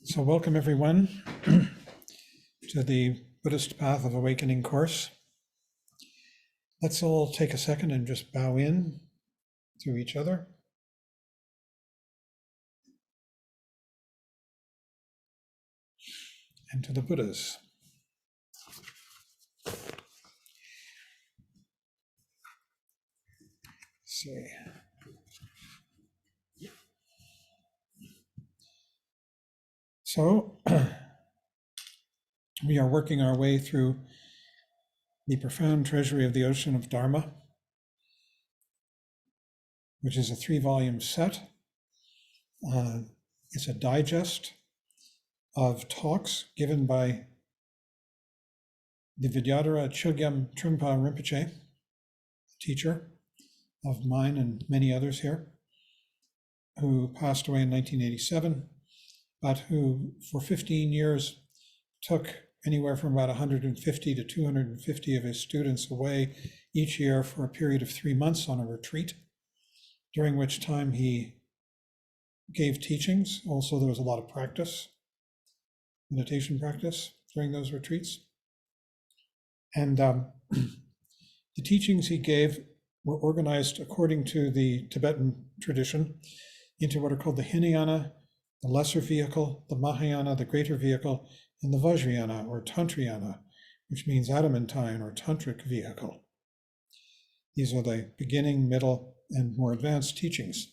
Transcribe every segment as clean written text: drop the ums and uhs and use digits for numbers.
So welcome everyone to the Buddhist Path of Awakening course. Let's all take a second and just bow in to each other. And to the Buddhas. See. So we are working our way through the profound treasury of the ocean of Dharma, which is a 3-volume set. It's a digest of talks given by the Vidyadhara Chogyam Trungpa Rinpoche, teacher of mine and many others here, who passed away in 1987, but who for 15 years took anywhere from about 150 to 250 of his students away each year for a period of 3 months on a retreat, during which time he gave teachings. Also, there was a lot of practice, meditation practice during those retreats. And the teachings he gave were organized according to the Tibetan tradition into what are called the Hinayana, the lesser vehicle, the Mahayana, the greater vehicle, and the Vajrayana or Tantrayana, which means adamantine or tantric vehicle. These are the beginning, middle, and more advanced teachings.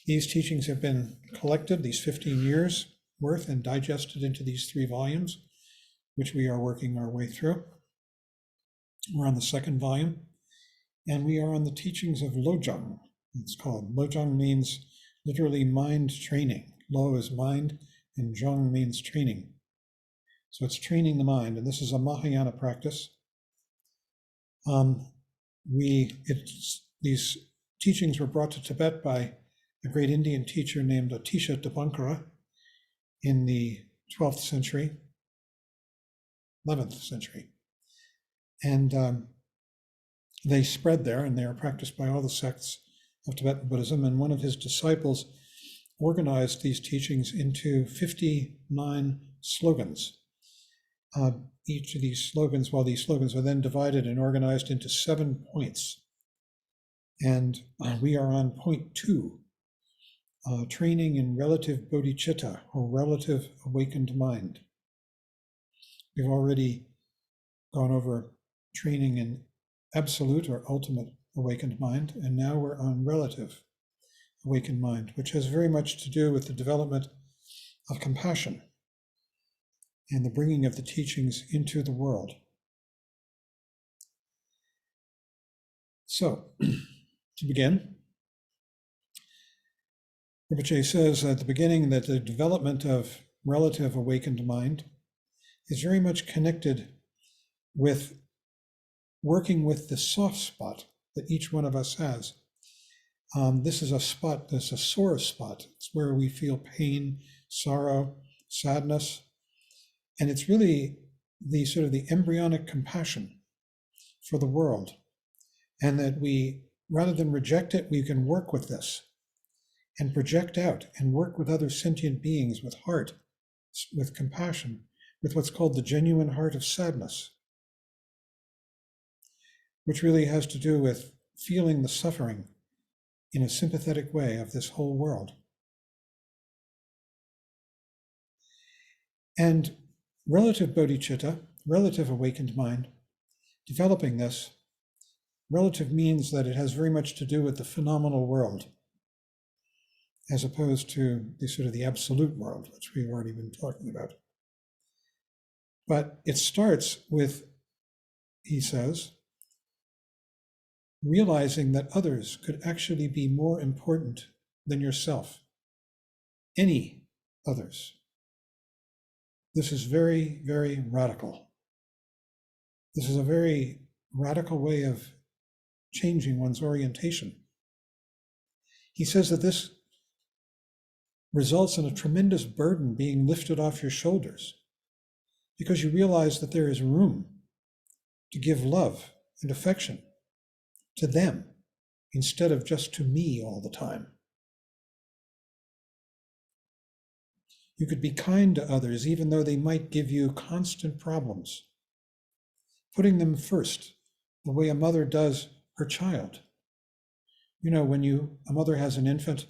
These teachings have been collected, these 15 years worth, and digested into these 3 volumes, which we are working our way through. We're on the 2nd volume, and we are on the teachings of Lojong, it's called. Lojong means literally mind training. Lo is mind, and Zhong means training. So it's training the mind, and this is a Mahayana practice. These teachings were brought to Tibet by a great Indian teacher named Atisha Dipankara in the 12th century, 11th century. And they spread there, and they are practiced by all the sects of Tibetan Buddhism. And one of his disciples organized these teachings into 59 slogans. Each of these slogans are then divided and organized into 7 points. And we are on point 2, training in relative Bhodhichitta, or relative awakened mind. We've already gone over training in absolute or ultimate awakened mind, and now we're on relative awakened mind, which has very much to do with the development of compassion and the bringing of the teachings into the world. So, to begin, Rinpoche says at the beginning that the development of relative awakened mind is very much connected with working with the soft spot that each one of us has. This is a spot, that's a sore spot. It's where we feel pain, sorrow, sadness. And it's really the sort of the embryonic compassion for the world. And that we, rather than reject it, we can work with this and project out and work with other sentient beings with heart, with compassion, with what's called the genuine heart of sadness, which really has to do with feeling the suffering in a sympathetic way of this whole world. And relative bodhicitta, relative awakened mind, developing this, relative means that it has very much to do with the phenomenal world, as opposed to the sort of the absolute world, which we've already been talking about. But it starts with, he says, realizing that others could actually be more important than yourself, any others. This is very, very radical. This is a very radical way of changing one's orientation. He says that this results in a tremendous burden being lifted off your shoulders because you realize that there is room to give love and affection to them instead of just to me all the time. You could be kind to others, even though they might give you constant problems. Putting them first, the way a mother does her child. You know, when a mother has an infant,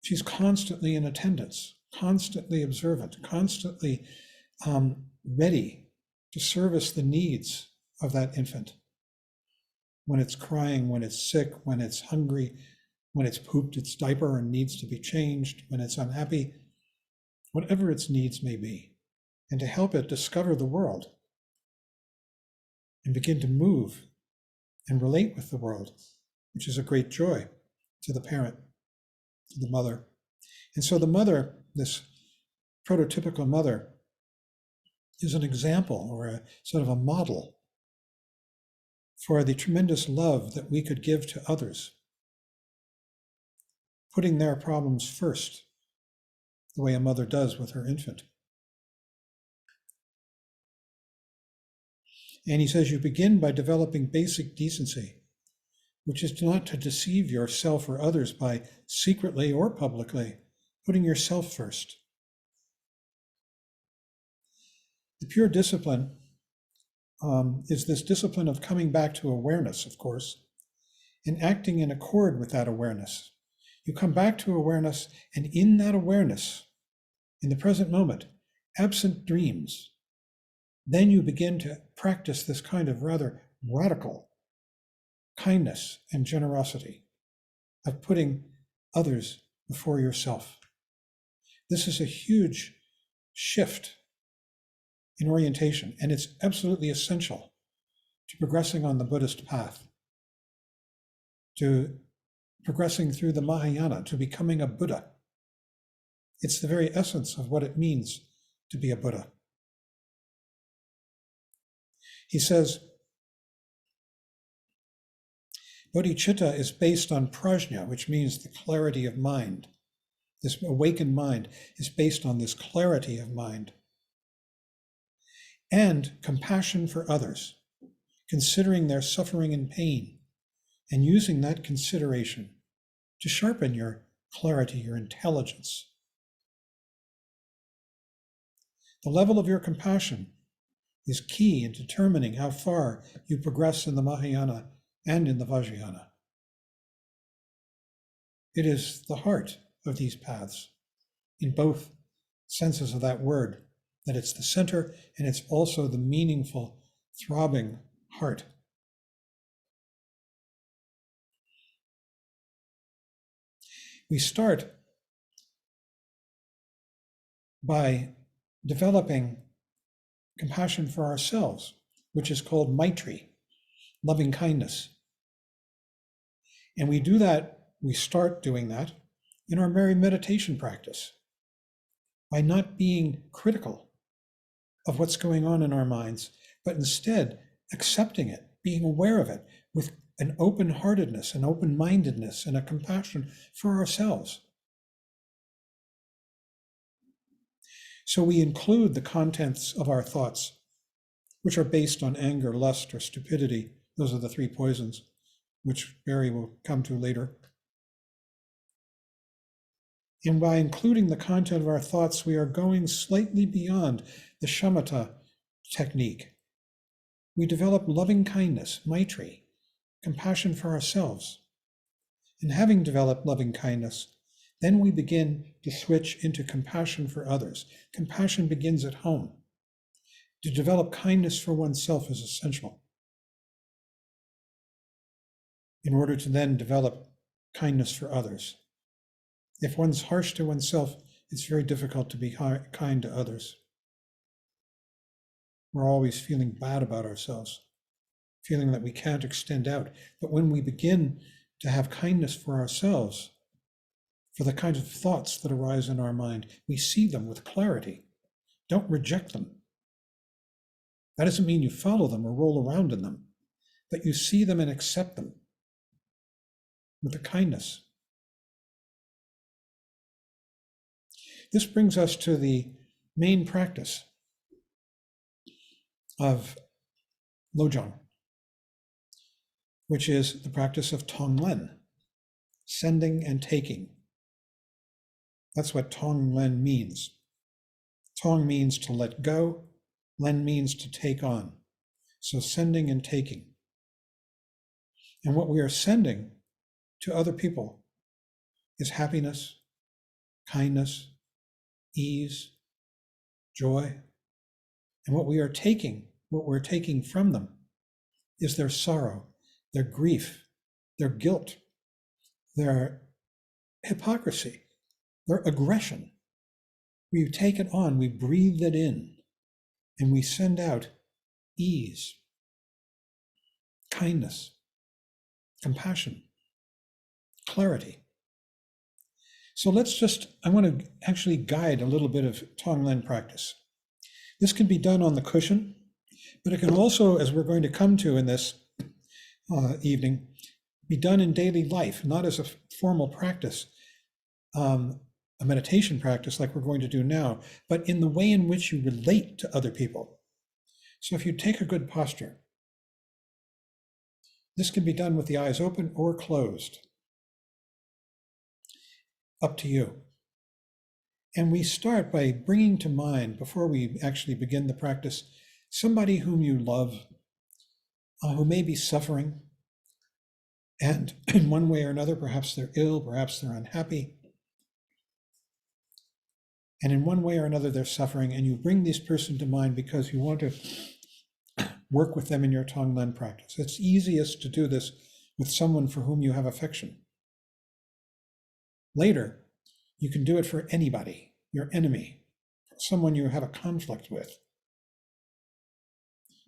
she's constantly in attendance, constantly observant, constantly ready to service the needs of that infant. When it's crying, when it's sick, when it's hungry, when it's pooped its diaper and needs to be changed, when it's unhappy, whatever its needs may be, and to help it discover the world and begin to move and relate with the world, which is a great joy to the parent, to the mother. And so the mother, this prototypical mother, is an example or a sort of a model for the tremendous love that we could give to others, putting their problems first, the way a mother does with her infant. And he says, you begin by developing basic decency, which is not to deceive yourself or others by secretly or publicly putting yourself first. The pure discipline is this discipline of coming back to awareness, of course, and acting in accord with that awareness. You come back to awareness, and in that awareness, in the present moment, absent dreams, then you begin to practice this kind of rather radical kindness and generosity of putting others before yourself. This is a huge shift in orientation, and it's absolutely essential to progressing on the Buddhist path, to progressing through the Mahayana, to becoming a Buddha. It's the very essence of what it means to be a Buddha. He says, Bhodhichitta is based on prajna, which means the clarity of mind. This awakened mind is based on this clarity of mind. And compassion for others, considering their suffering and pain, and using that consideration to sharpen your clarity, your intelligence. The level of your compassion is key in determining how far you progress in the Mahayana and in the Vajrayana. It is the heart of these paths, in both senses of that word, that it's the center and it's also the meaningful, throbbing heart. We start by developing compassion for ourselves, which is called maitri, loving kindness. And we do that, we start doing that in our very meditation practice, by not being critical of what's going on in our minds, but instead accepting it, being aware of it with an open-heartedness, an open-mindedness, and a compassion for ourselves. So we include the contents of our thoughts, which are based on anger, lust, or stupidity. Those are the three poisons, which Barry will come to later. And by including the content of our thoughts, we are going slightly beyond the shamatha technique. We develop loving kindness, maitri, compassion for ourselves. And having developed loving kindness, then we begin to switch into compassion for others. Compassion begins at home. To develop kindness for oneself is essential in order to then develop kindness for others. If one's harsh to oneself, it's very difficult to be kind to others. We're always feeling bad about ourselves, feeling that we can't extend out. But when we begin to have kindness for ourselves, for the kinds of thoughts that arise in our mind, we see them with clarity. Don't reject them. That doesn't mean you follow them or roll around in them, but you see them and accept them with a kindness. This brings us to the main practice of Lojong, which is the practice of Tonglen, sending and taking. That's what Tonglen means. Tong means to let go, Len means to take on. So sending and taking. And what we are sending to other people is happiness, kindness, ease, joy. And what we're taking from them is their sorrow, their grief, their guilt, their hypocrisy, their aggression. We take it on, we breathe it in, and we send out ease, kindness, compassion, clarity. So I want to actually guide a little bit of Tonglen practice. This can be done on the cushion, but it can also, as we're going to come to in this evening, be done in daily life, not as a formal practice, a meditation practice like we're going to do now, but in the way in which you relate to other people. So if you take a good posture, this can be done with the eyes open or closed. Up to you. And we start by bringing to mind, before we actually begin the practice, somebody whom you love, who may be suffering. And in one way or another, perhaps they're ill, perhaps they're unhappy. And in one way or another, they're suffering. And you bring this person to mind because you want to work with them in your Tonglen practice. It's easiest to do this with someone for whom you have affection. Later, you can do it for anybody, your enemy, someone you have a conflict with.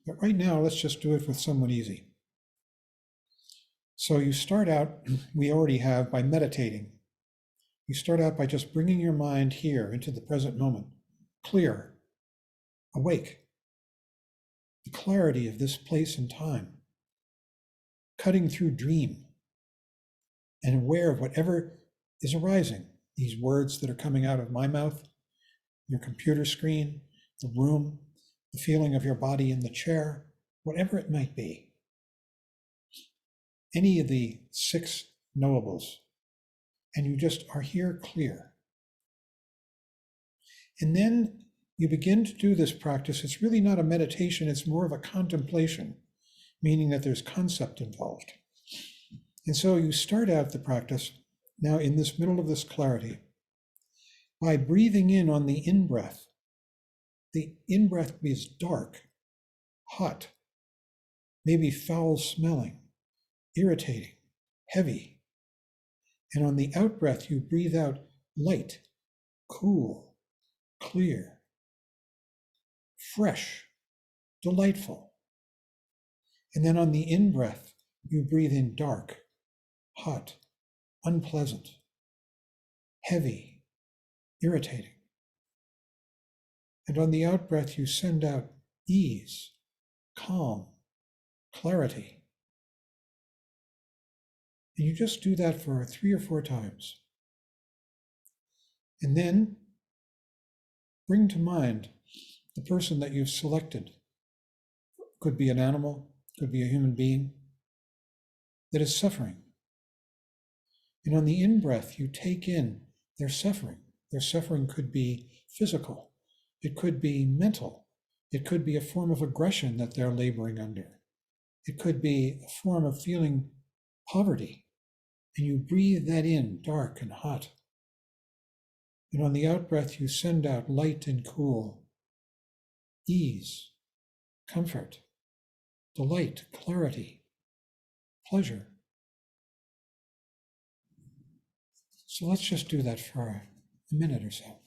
But right now, let's just do it with someone easy. So you start out, we already have, by meditating. You start out by just bringing your mind here into the present moment, clear, awake, the clarity of this place and time, cutting through dream, and aware of whatever is arising, these words that are coming out of my mouth, your computer screen, the room, the feeling of your body in the chair, whatever it might be. Any of the 6 knowables, and you just are here clear. And then you begin to do this practice. It's really not a meditation, it's more of a contemplation, meaning that there's concept involved. And so you start out the practice now in this middle of this clarity by breathing in on the in-breath. The in-breath is dark, hot, maybe foul-smelling, irritating, heavy. And on the out-breath, you breathe out light, cool, clear, fresh, delightful. And then on the in-breath, you breathe in dark, hot, unpleasant, heavy, irritating. And on the out-breath, you send out ease, calm, clarity. And you just do that for 3 or 4 times. And then bring to mind the person that you've selected. Could be an animal, could be a human being, that is suffering. And on the in-breath, you take in their suffering. Their suffering could be physical. It could be mental. It could be a form of aggression that they're laboring under. It could be a form of feeling poverty. And you breathe that in, dark and hot. And on the out-breath, you send out light and cool, ease, comfort, delight, clarity, pleasure. So let's just do that for a minute or so.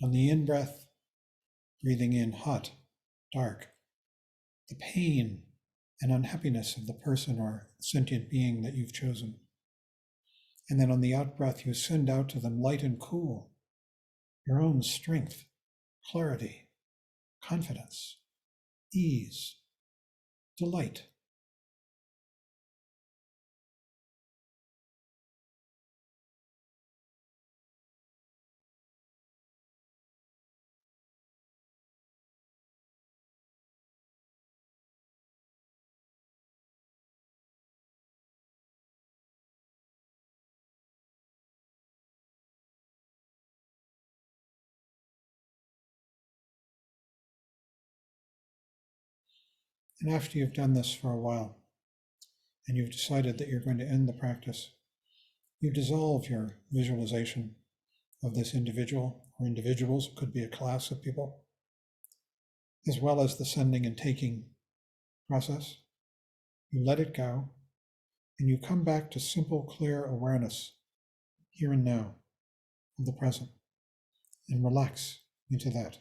On the in-breath, breathing in hot, dark, the pain and unhappiness of the person or sentient being that you've chosen. And then on the out-breath, you send out to them light and cool, your own strength, clarity, confidence, ease, delight. And after you've done this for a while, and you've decided that you're going to end the practice, you dissolve your visualization of this individual or individuals, it could be a class of people, as well as the sending and taking process. You let it go, and you come back to simple, clear awareness, here and now, of the present, and relax into that.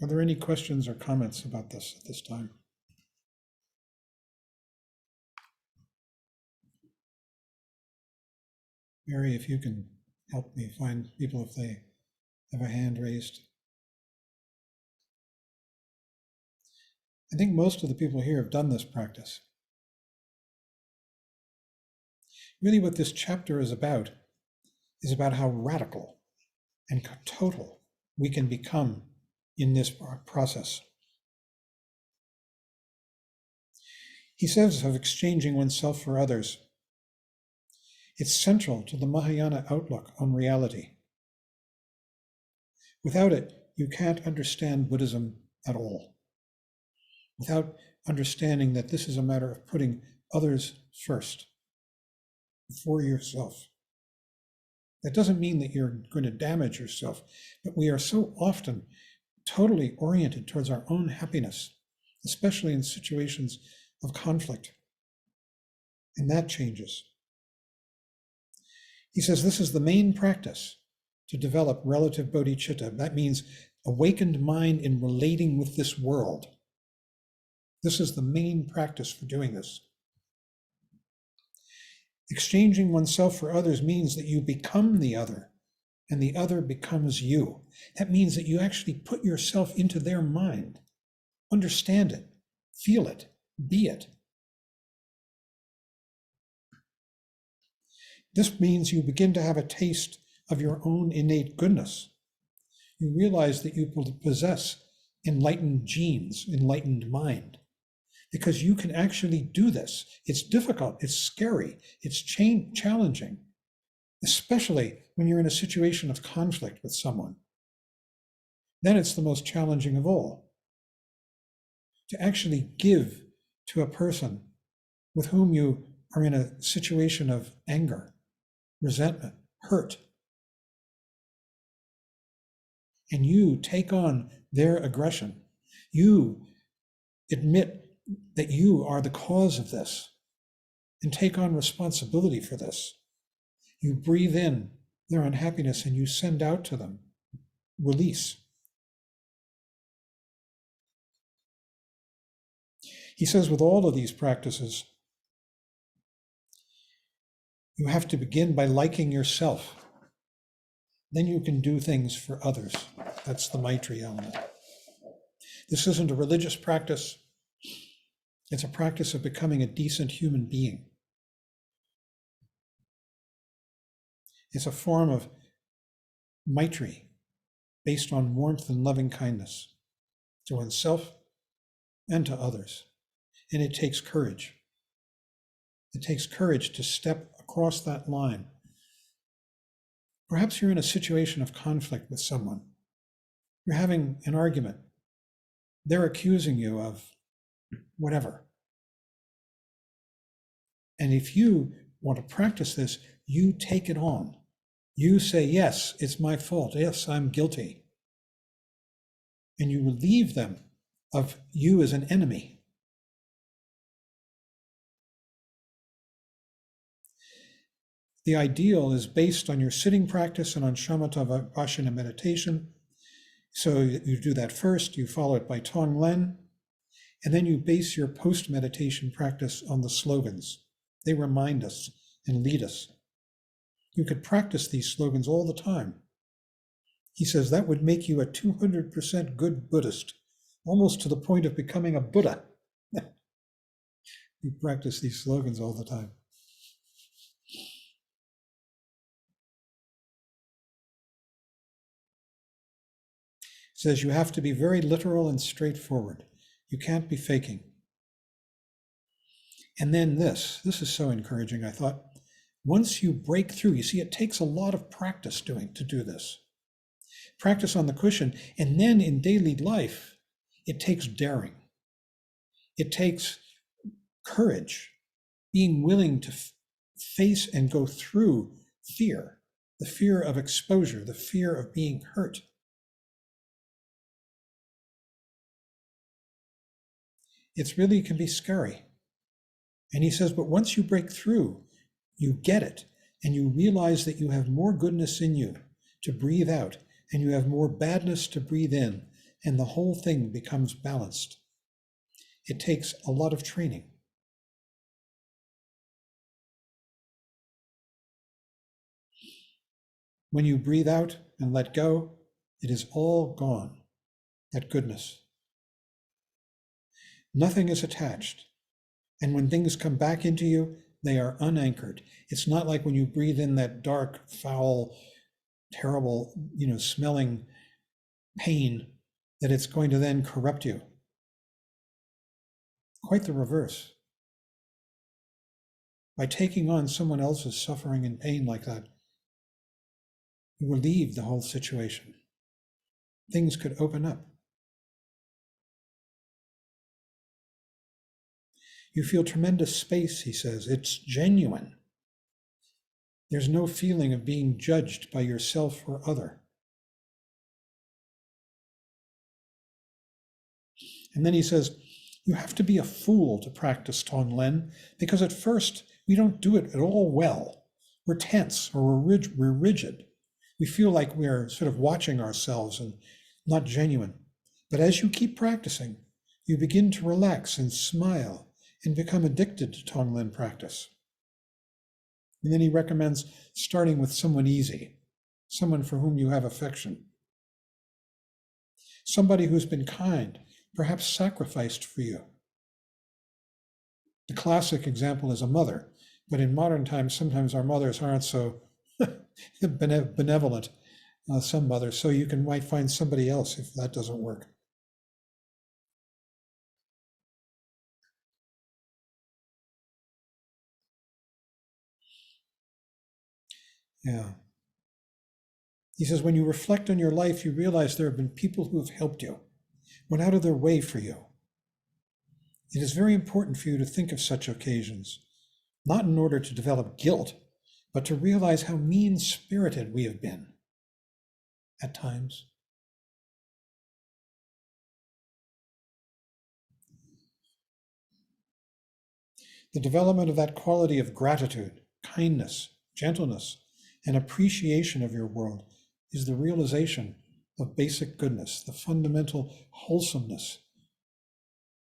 Are there any questions or comments about this at this time? Mary, if you can help me find people if they have a hand raised. I think most of the people here have done this practice. Really what this chapter is about how radical and total we can become in this process. He says of exchanging oneself for others, it's central to the Mahayana outlook on reality. Without it, you can't understand Buddhism at all. Without understanding that this is a matter of putting others first, before yourself. That doesn't mean that you're going to damage yourself, but we are so often totally oriented towards our own happiness, especially in situations of conflict. And that changes. He says this is the main practice to develop relative Bhodhichitta. That means awakened mind in relating with this world. This is the main practice for doing this. Exchanging oneself for others means that you become the other, and the other becomes you. That means that you actually put yourself into their mind, understand it, feel it, be it. This means you begin to have a taste of your own innate goodness. You realize that you possess enlightened genes, enlightened mind, because you can actually do this. It's difficult, it's scary, it's challenging, especially when you're in a situation of conflict with someone. Then it's the most challenging of all. To actually give to a person with whom you are in a situation of anger, resentment, hurt, and you take on their aggression. You admit that you are the cause of this and take on responsibility for this. You breathe in their unhappiness and you send out to them release. He says with all of these practices, you have to begin by liking yourself. Then you can do things for others. That's the Maitri element. This isn't a religious practice. It's a practice of becoming a decent human being. It's a form of Maitri based on warmth and loving kindness to oneself and to others. And it takes courage. It takes courage to step across that line. Perhaps you're in a situation of conflict with someone. You're having an argument. They're accusing you of whatever. And if you want to practice this, you take it on. You say, yes, it's my fault. Yes, I'm guilty. And you relieve them of you as an enemy. The ideal is based on your sitting practice and on shamatha vipassana meditation. So you do that first, you follow it by Tonglen, and then you base your post-meditation practice on the slogans. They remind us and lead us. You could practice these slogans all the time. He says that would make you a 200% good Buddhist, almost to the point of becoming a Buddha. You practice these slogans all the time. He says you have to be very literal and straightforward. You can't be faking. And then this is so encouraging, I thought. Once you break through, you see, it takes a lot of practice to do this. Practice on the cushion, and then in daily life, it takes daring. It takes courage, being willing to face and go through fear, the fear of exposure, the fear of being hurt. It really can be scary. And he says, but once you break through, you get it, and you realize that you have more goodness in you to breathe out, and you have more badness to breathe in, and the whole thing becomes balanced. It takes a lot of training. When you breathe out and let go, it is all gone, that goodness. Nothing is attached. And when things come back into you, they are unanchored. It's not like when you breathe in that dark, foul, terrible, smelling pain, that it's going to then corrupt you. Quite the reverse. By taking on someone else's suffering and pain like that, you relieve the whole situation. Things could open up. You feel tremendous space, he says. It's genuine. There's no feeling of being judged by yourself or other. And then he says, you have to be a fool to practice Tonglen, because at first we don't do it at all well. We're tense or we're rigid. We feel like we're sort of watching ourselves and not genuine. But as you keep practicing, you begin to relax and smile and become addicted to Tonglen practice. And then he recommends starting with someone easy, someone for whom you have affection, somebody who's been kind, perhaps sacrificed for you. The classic example is a mother, but in modern times, sometimes our mothers aren't so benevolent, some mothers, so you might find somebody else if that doesn't work. Yeah. He says, when you reflect on your life, you realize there have been people who have helped you, went out of their way for you. It is very important for you to think of such occasions, not in order to develop guilt, but to realize how mean-spirited we have been at times. The development of that quality of gratitude, kindness, gentleness, and appreciation of your world is the realization of basic goodness, the fundamental wholesomeness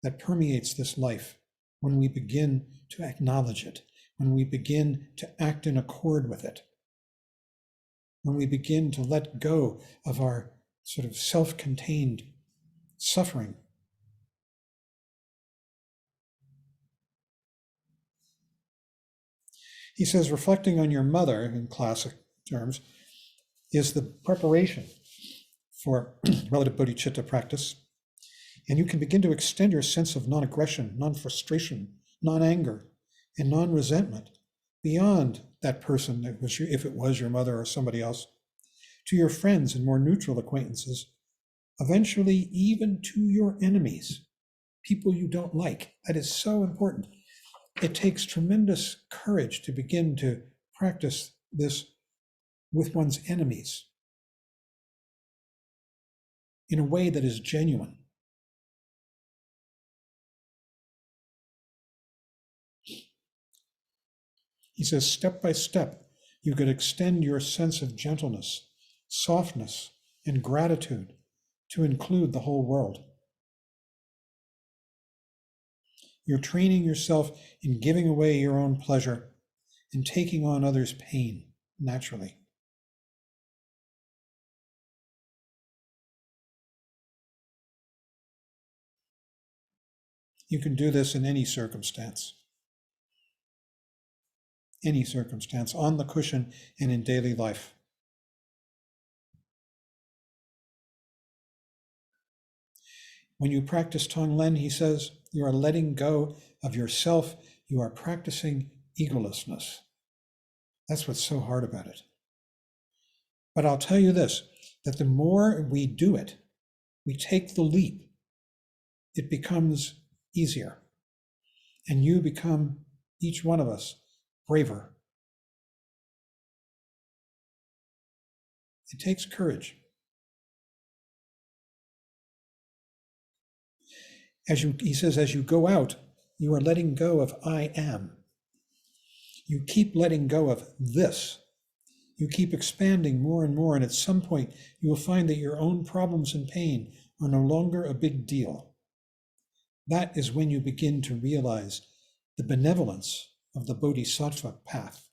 that permeates this life when we begin to acknowledge it, when we begin to act in accord with it, when we begin to let go of our sort of self-contained suffering. He says, reflecting on your mother, in classic terms, is the preparation for relative Bhodhichitta practice. And you can begin to extend your sense of non-aggression, non-frustration, non-anger, and non-resentment beyond that person, if it was your mother or somebody else, to your friends and more neutral acquaintances, eventually even to your enemies, people you don't like. That is so important. It takes tremendous courage to begin to practice this with one's enemies in a way that is genuine. He says, step by step, you could extend your sense of gentleness, softness, and gratitude to include the whole world. You're training yourself in giving away your own pleasure and taking on others' pain naturally. You can do this in any circumstance, on the cushion and in daily life. When you practice Tonglen, he says, you are letting go of yourself. You are practicing egolessness. That's what's so hard about it. But I'll tell you this, that the more we do it, we take the leap, it becomes easier. And you become, each one of us, braver. It takes courage. He says, as you go out, you are letting go of I am. You keep letting go of this. You keep expanding more and more, and at some point you will find that your own problems and pain are no longer a big deal. That is when you begin to realize the benevolence of the Bodhisattva path.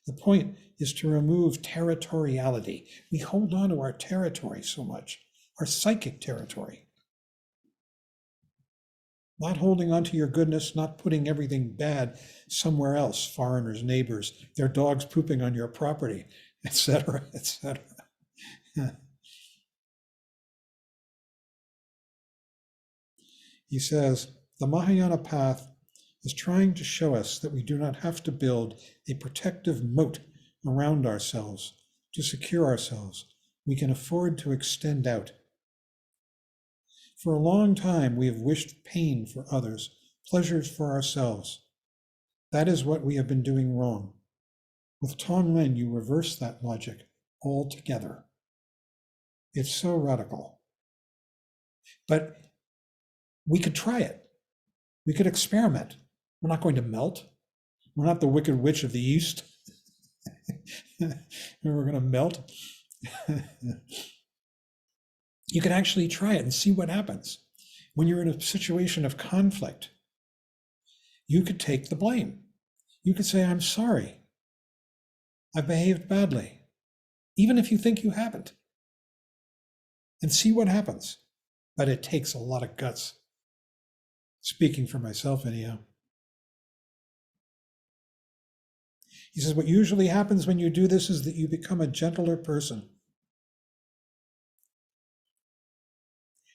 The point is to remove territoriality. We hold on to our territory so much, our psychic territory. Not holding on to your goodness, not putting everything bad somewhere else, foreigners, neighbors, their dogs pooping on your property, etc., etc. He says, the Mahayana path is trying to show us that we do not have to build a protective moat around ourselves to secure ourselves. We can afford to extend out. For a long time, we have wished pain for others, pleasures for ourselves. That is what we have been doing wrong. With Tonglen, you reverse that logic altogether. It's so radical. But we could try it. We could experiment. We're not going to melt. We're not the Wicked Witch of the East. We're going to melt. You can actually try it and see what happens. When you're in a situation of conflict, you could take the blame. You could say, I'm sorry. I behaved badly, even if you think you haven't, and see what happens. But it takes a lot of guts. Speaking for myself, anyhow. He says, what usually happens when you do this is that you become a gentler person.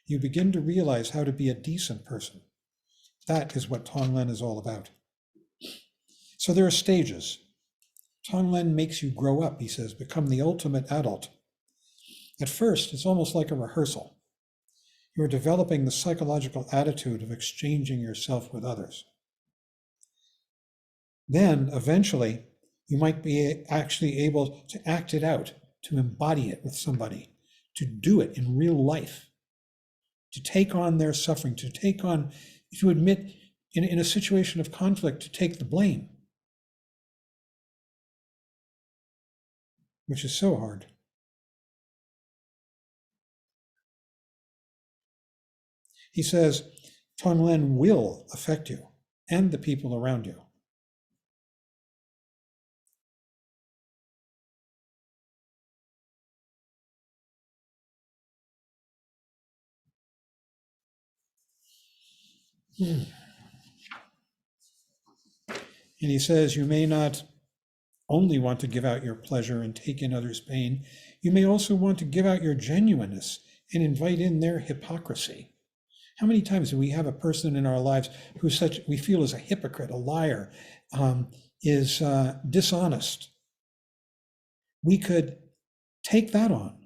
You begin to realize how to be a decent person. That is what Tonglen is all about. So there are stages. Tonglen makes you grow up, he says, become the ultimate adult. At first, it's almost like a rehearsal. You're developing the psychological attitude of exchanging yourself with others. Then, eventually, you might be actually able to act it out, to embody it with somebody, to do it in real life, to take on their suffering, to admit in a situation of conflict, to take the blame, which is so hard. He says, Tonglen will affect you and the people around you. And he says, you may not only want to give out your pleasure and take in others' pain, you may also want to give out your genuineness and invite in their hypocrisy. How many times do we have a person in our lives who we feel is a hypocrite, a liar, is dishonest? We could take that on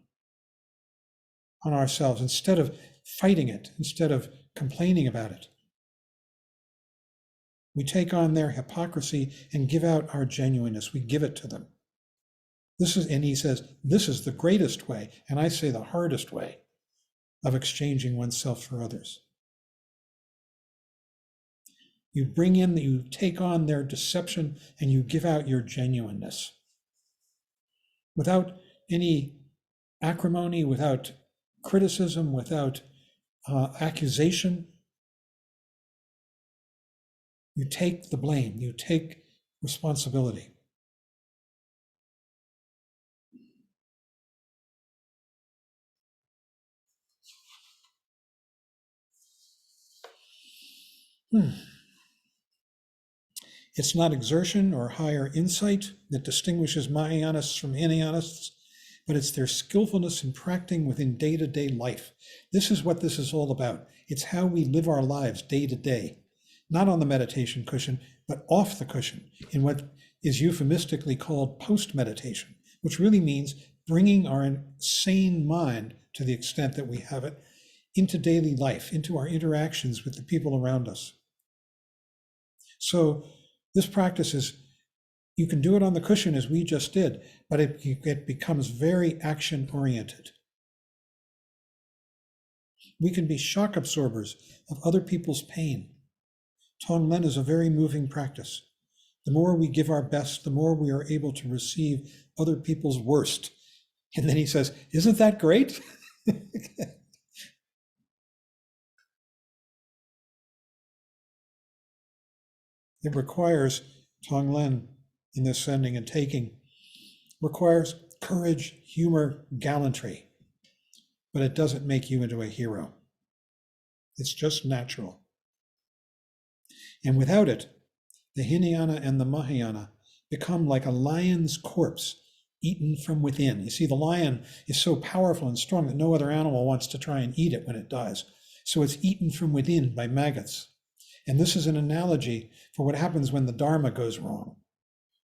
ourselves instead of fighting it, instead of complaining about it. We take on their hypocrisy and give out our genuineness. We give it to them. And he says, this is the greatest way, and I say the hardest way, of exchanging oneself for others. You bring in, you take on their deception, and you give out your genuineness. Without any acrimony, without criticism, without accusation. You take the blame, you take responsibility. It's not exertion or higher insight that distinguishes Mahayanists from Hinayanists, but it's their skillfulness in practicing within day-to-day life. This is what this is all about. It's how we live our lives day to day, not on the meditation cushion, but off the cushion, in what is euphemistically called post-meditation, which really means bringing our sane mind, to the extent that we have it, into daily life, into our interactions with the people around us. So this practice is, you can do it on the cushion as we just did, but it becomes very action-oriented. We can be shock absorbers of other people's pain. Tonglen is a very moving practice. The more we give our best, the more we are able to receive other people's worst. And then he says, isn't that great? It requires, Tonglen, in this sending and taking, requires courage, humor, gallantry, but it doesn't make you into a hero. It's just natural. And without it, the Hinayana and the Mahayana become like a lion's corpse eaten from within. You see, the lion is so powerful and strong that no other animal wants to try and eat it when it dies. So it's eaten from within by maggots. And this is an analogy for what happens when the Dharma goes wrong.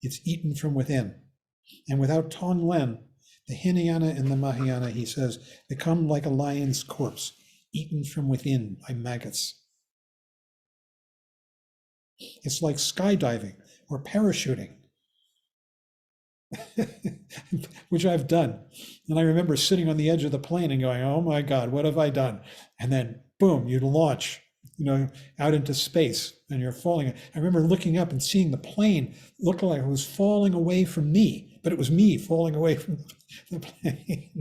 It's eaten from within. And without Tonglen, the Hinayana and the Mahayana, he says, become like a lion's corpse, eaten from within by maggots. It's like skydiving or parachuting, which I've done. And I remember sitting on the edge of the plane and going, oh my God, what have I done? And then boom, you launch, out into space and you're falling. I remember looking up and seeing the plane look like it was falling away from me, but it was me falling away from the plane.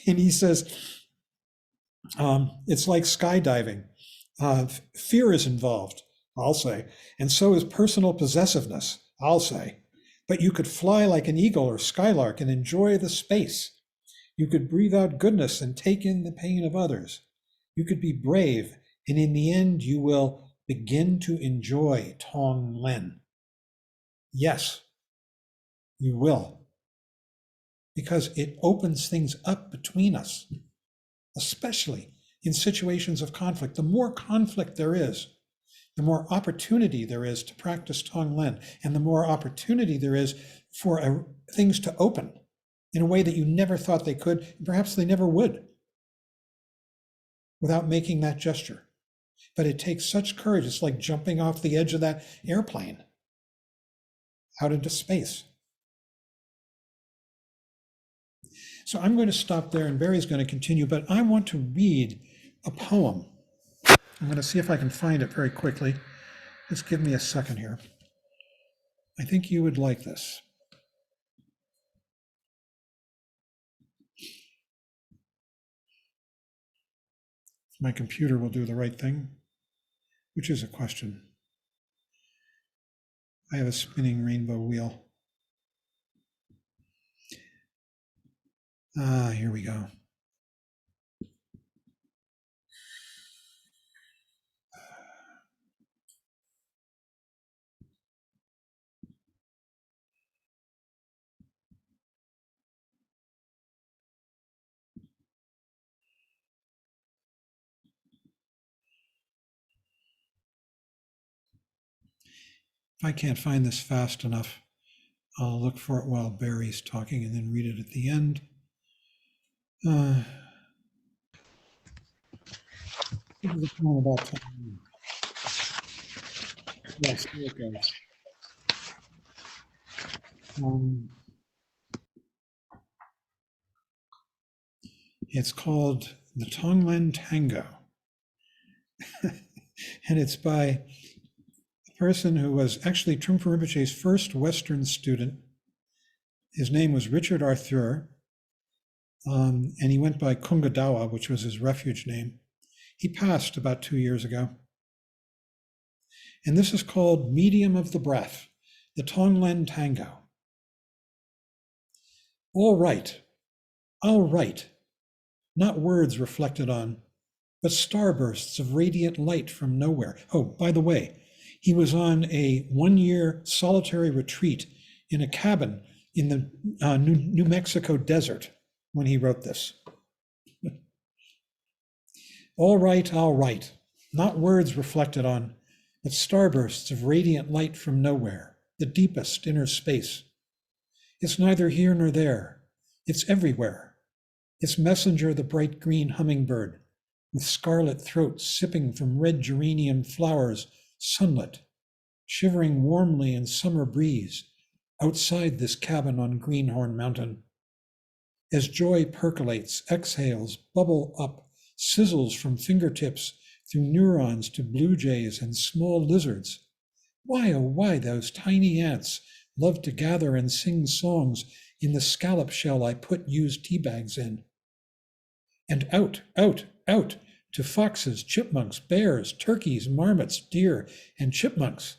And he says, it's like skydiving. Fear is involved, I'll say, and so is personal possessiveness, I'll say. But you could fly like an eagle or skylark and enjoy the space. You could breathe out goodness and take in the pain of others. You could be brave, and in the end, you will begin to enjoy Tonglen. Yes, you will, because it opens things up between us, especially in situations of conflict. The more conflict there is, the more opportunity there is to practice Tonglen, and the more opportunity there is for things to open in a way that you never thought they could, and perhaps they never would, without making that gesture. But it takes such courage. It's like jumping off the edge of that airplane out into space. So I'm going to stop there, and Barry's going to continue, but I want to read a poem. I'm going to see if I can find it very quickly. Just give me a second here. I think you would like this. My computer will do the right thing, which is a question. I have a spinning rainbow wheel. Here we go. If I can't find this fast enough, I'll look for it while Barry's talking and then read it at the end. This is a poem about time. Yes, here it goes. It's called the Tonglen Tango. And it's by person who was actually Trungpa Rinpoche's first Western student. His name was Richard Arthur, and he went by Kungadawa, which was his refuge name. He passed about 2 years ago. And this is called Medium of the Breath, the Tonglen Tango. All right, I'll write, not words reflected on, but starbursts of radiant light from nowhere. Oh, by the way, he was on a 1-year solitary retreat in a cabin in the New Mexico desert when he wrote this. All right, I'll write, not words reflected on, but starbursts of radiant light from nowhere, the deepest inner space. It's neither here nor there. It's everywhere. Its messenger, the bright green hummingbird, with scarlet throat sipping from red geranium flowers, sunlit, shivering warmly in summer breeze outside this cabin on Greenhorn Mountain. As joy percolates, exhales, bubble up, sizzles from fingertips through neurons to blue jays and small lizards. Why, oh why, those tiny ants love to gather and sing songs in the scallop shell I put used tea bags in. And out, out, out to foxes, chipmunks, bears, turkeys, marmots, deer, and chipmunks,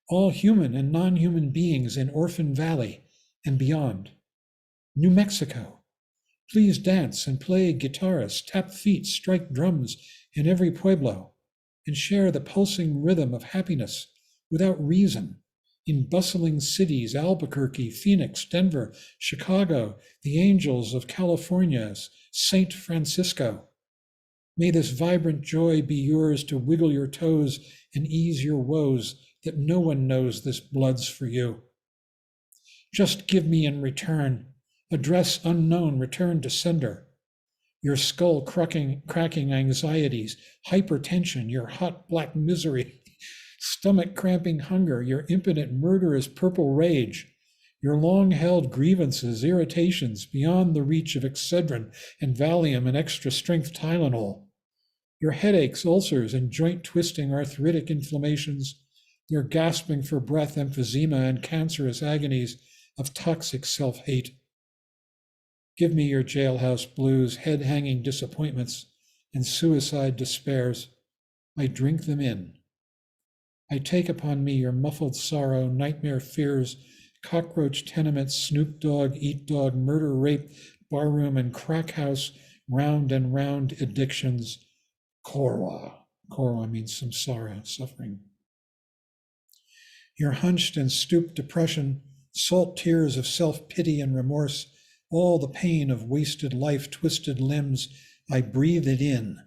all human and non-human beings in Orphan Valley and beyond. New Mexico. Please dance and play guitarists, tap feet, strike drums in every pueblo, and share the pulsing rhythm of happiness without reason in bustling cities, Albuquerque, Phoenix, Denver, Chicago, the angels of California's St. Francisco. May this vibrant joy be yours to wiggle your toes and ease your woes, that no one knows this blood's for you. Just give me in return, address unknown, return to sender, your skull cracking anxieties, hypertension, your hot black misery, stomach cramping hunger, your impotent murderous purple rage, your long-held grievances, irritations beyond the reach of Excedrin and Valium and extra strength Tylenol, your headaches, ulcers, and joint twisting arthritic inflammations, your gasping for breath emphysema and cancerous agonies of toxic self-hate. Give me your jailhouse blues, head-hanging disappointments, and suicide despairs. I drink them in. I take upon me your muffled sorrow, nightmare fears, cockroach tenements, Snoop Dogg, Eat Dog, murder, rape, barroom, and crack house, round and round addictions. Korwa. Korwa means samsara, suffering. Your hunched and stooped depression, salt tears of self-pity and remorse, all the pain of wasted life, twisted limbs, I breathe it in.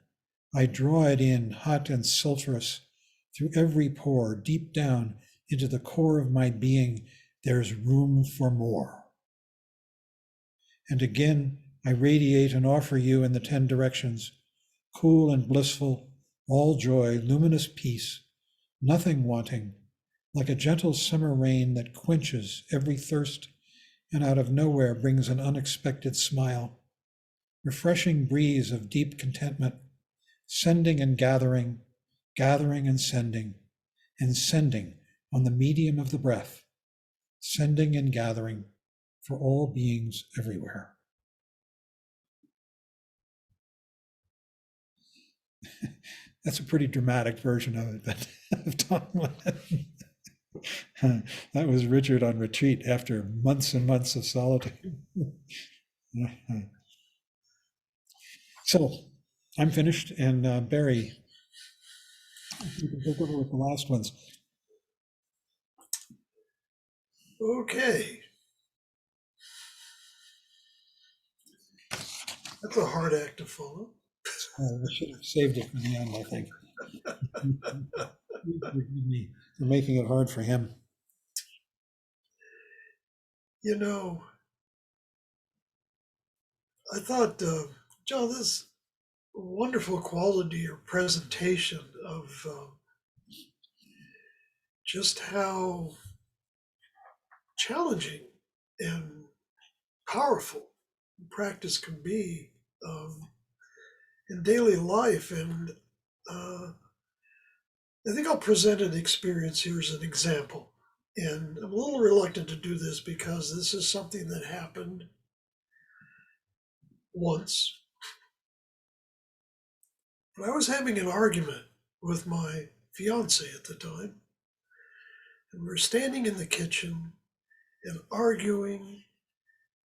I draw it in, hot and sulfurous, through every pore, deep down into the core of my being. There's room for more. And again, I radiate and offer you in the 10 directions, cool and blissful, all joy, luminous peace, nothing wanting, like a gentle summer rain that quenches every thirst and out of nowhere brings an unexpected smile, refreshing breeze of deep contentment, sending and gathering, gathering and sending on the medium of the breath, sending and gathering for all beings everywhere. That's a pretty dramatic version of it, but of Tonglen. That was Richard on retreat after months and months of solitude. So I'm finished, and Barry, you can take over with the last ones. Okay. That's a hard act to follow. I should have saved it for the end, I think. You're making it hard for him. You know, I thought, John, this wonderful quality or presentation of just how challenging and powerful practice can be in daily life. And I think I'll present an experience here as an example. And I'm a little reluctant to do this because this is something that happened once. But I was having an argument with my fiance at the time, and we were standing in the kitchen and arguing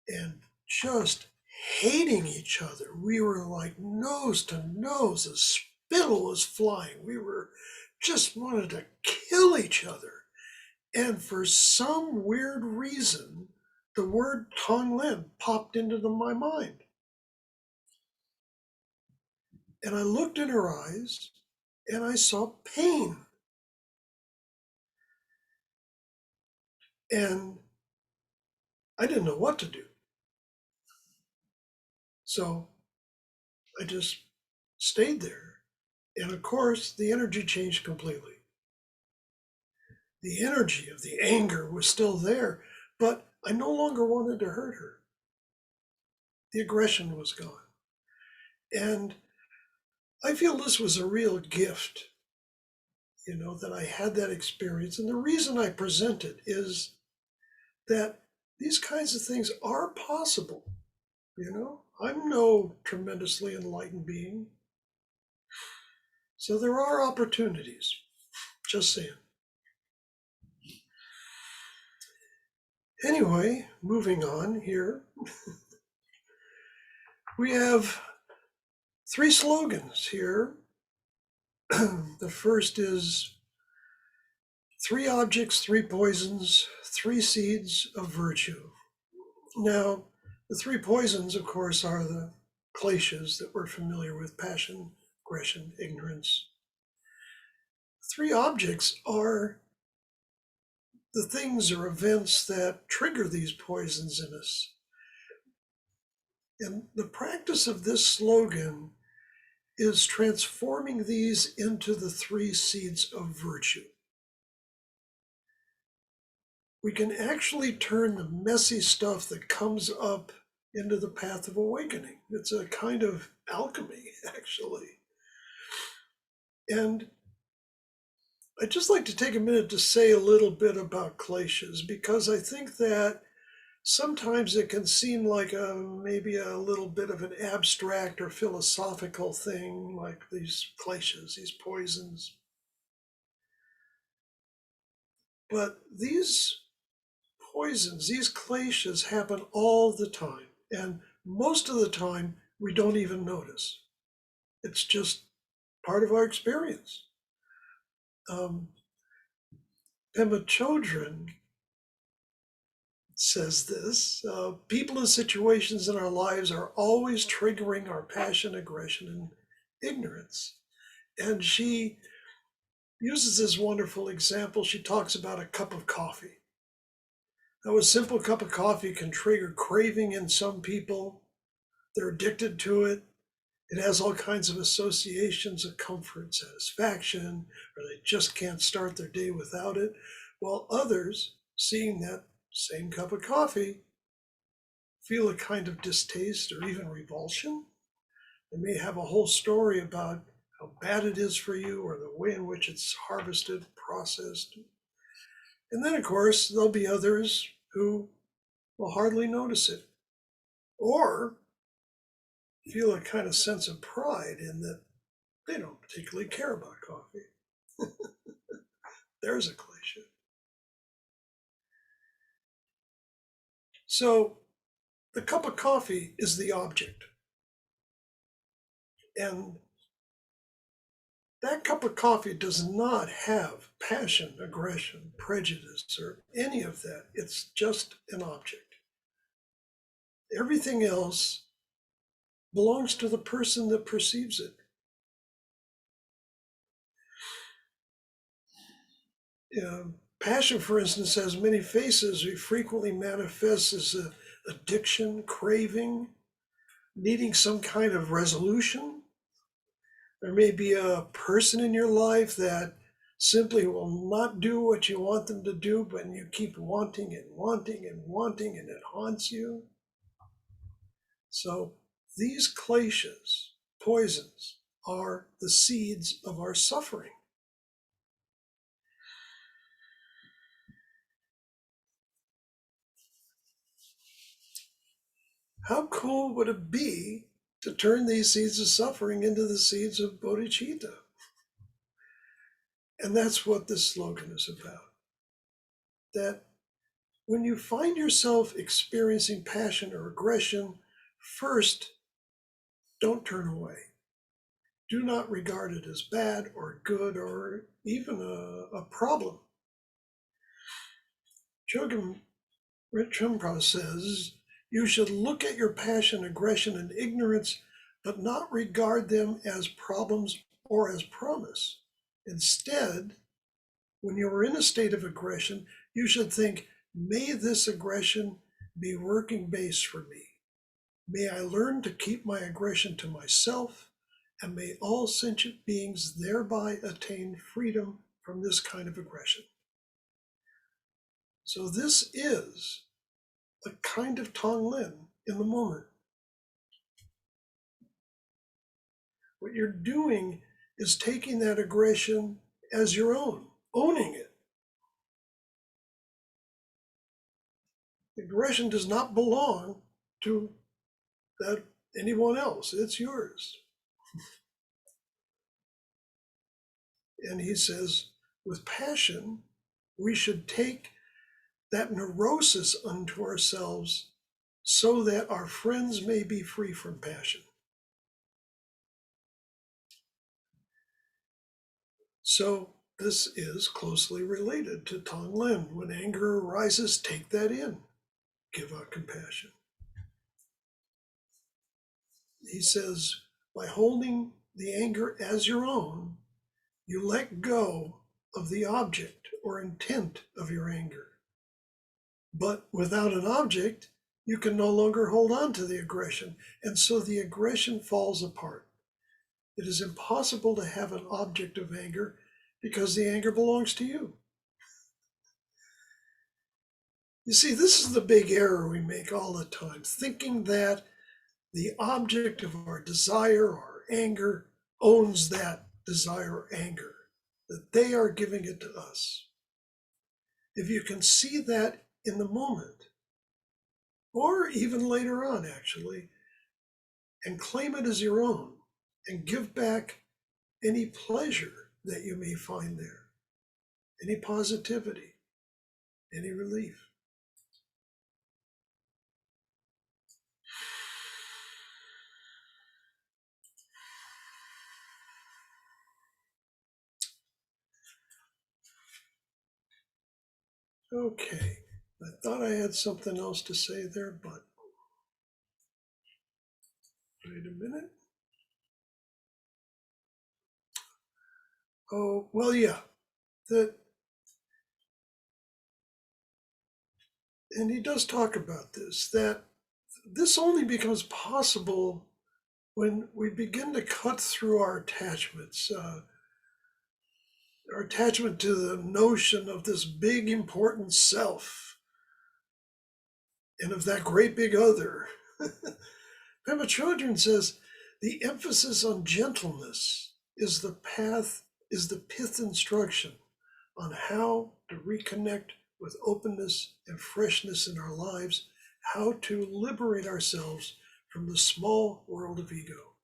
and just hating each other. We were like nose to nose, the spittle was flying. We were just wanted to kill each other. And for some weird reason, the word Tonglen popped into my mind. And I looked in her eyes and I saw pain. And I didn't know what to do. So I just stayed there. And of course, the energy changed completely. The energy of the anger was still there, but I no longer wanted to hurt her. The aggression was gone. And I feel this was a real gift, that I had that experience. And the reason I present it is that these kinds of things are possible. I'm no tremendously enlightened being. So there are opportunities. Just saying. Anyway, moving on here. We have 3 slogans here. The first is 3 objects, 3 poisons, 3 seeds of virtue. Now, the 3 poisons, of course, are the kleshas that we're familiar with: passion, aggression, ignorance. 3 objects are the things or events that trigger these poisons in us. And the practice of this slogan is transforming these into the 3 seeds of virtue. We can actually turn the messy stuff that comes up into the path of awakening. It's a kind of alchemy, actually. And I'd just like to take a minute to say a little bit about kleshas, because I think that sometimes it can seem like maybe a little bit of an abstract or philosophical thing, like these kleshas, these poisons. But these poisons, these kleshas happen all the time. And most of the time, we don't even notice. It's just part of our experience. Pema Chodron says this: people and situations in our lives are always triggering our passion, aggression, and ignorance. And she uses this wonderful example. She talks about a cup of coffee. Now, a simple cup of coffee can trigger craving in some people. They're addicted to it. It has all kinds of associations of comfort, satisfaction, or they just can't start their day without it. While others, seeing that same cup of coffee, feel a kind of distaste or even revulsion. They may have a whole story about how bad it is for you or the way in which it's harvested, processed. And then, of course, there'll be others who will hardly notice it, or feel a kind of sense of pride in that they don't particularly care about coffee. There's a klesha. So the cup of coffee is the object. And that cup of coffee does not have passion, aggression, prejudice, or any of that. It's just an object. Everything else belongs to the person that perceives it. Passion, for instance, has many faces. We frequently manifest as addiction, craving, needing some kind of resolution. There may be a person in your life that simply will not do what you want them to do, but you keep wanting and wanting and wanting, and it haunts you. So these kleshas, poisons, are the seeds of our suffering. How cool would it be to turn these seeds of suffering into the seeds of Bhodhichitta? And that's what this slogan is about. That when you find yourself experiencing passion or aggression, first, don't turn away. Do not regard it as bad or good or even a problem. Chogyam Rinpoche says, you should look at your passion, aggression, and ignorance, but not regard them as problems or as promise. Instead, when you are in a state of aggression, you should think, may this aggression be working base for me. May I learn to keep my aggression to myself, and may all sentient beings thereby attain freedom from this kind of aggression. So this is a kind of Tonglen in the moment. What you're doing is taking that aggression as your own, owning it. Aggression does not belong to anyone else. It's yours. And he says, with passion, we should take that neurosis unto ourselves so that our friends may be free from passion. So this is closely related to Tonglen. When anger arises, take that in. Give out compassion. He says, by holding the anger as your own, you let go of the object or intent of your anger. But without an object, you can no longer hold on to the aggression, and so the aggression falls apart. It is impossible to have an object of anger because the anger belongs to you. You see, this is the big error we make all the time, thinking that the object of our desire or anger owns that desire or anger, that they are giving it to us. If you can see that in the moment, or even later on, actually, and claim it as your own, and give back any pleasure that you may find there, any positivity, any relief. Okay, I thought I had something else to say there, but wait a minute. Oh, well, yeah, and he does talk about this, that this only becomes possible when we begin to cut through our attachments, our attachment to the notion of this big important self and of that great big other. Pema Chodron says the emphasis on gentleness is the pith instruction on how to reconnect with openness and freshness in our lives, how to liberate ourselves from the small world of ego.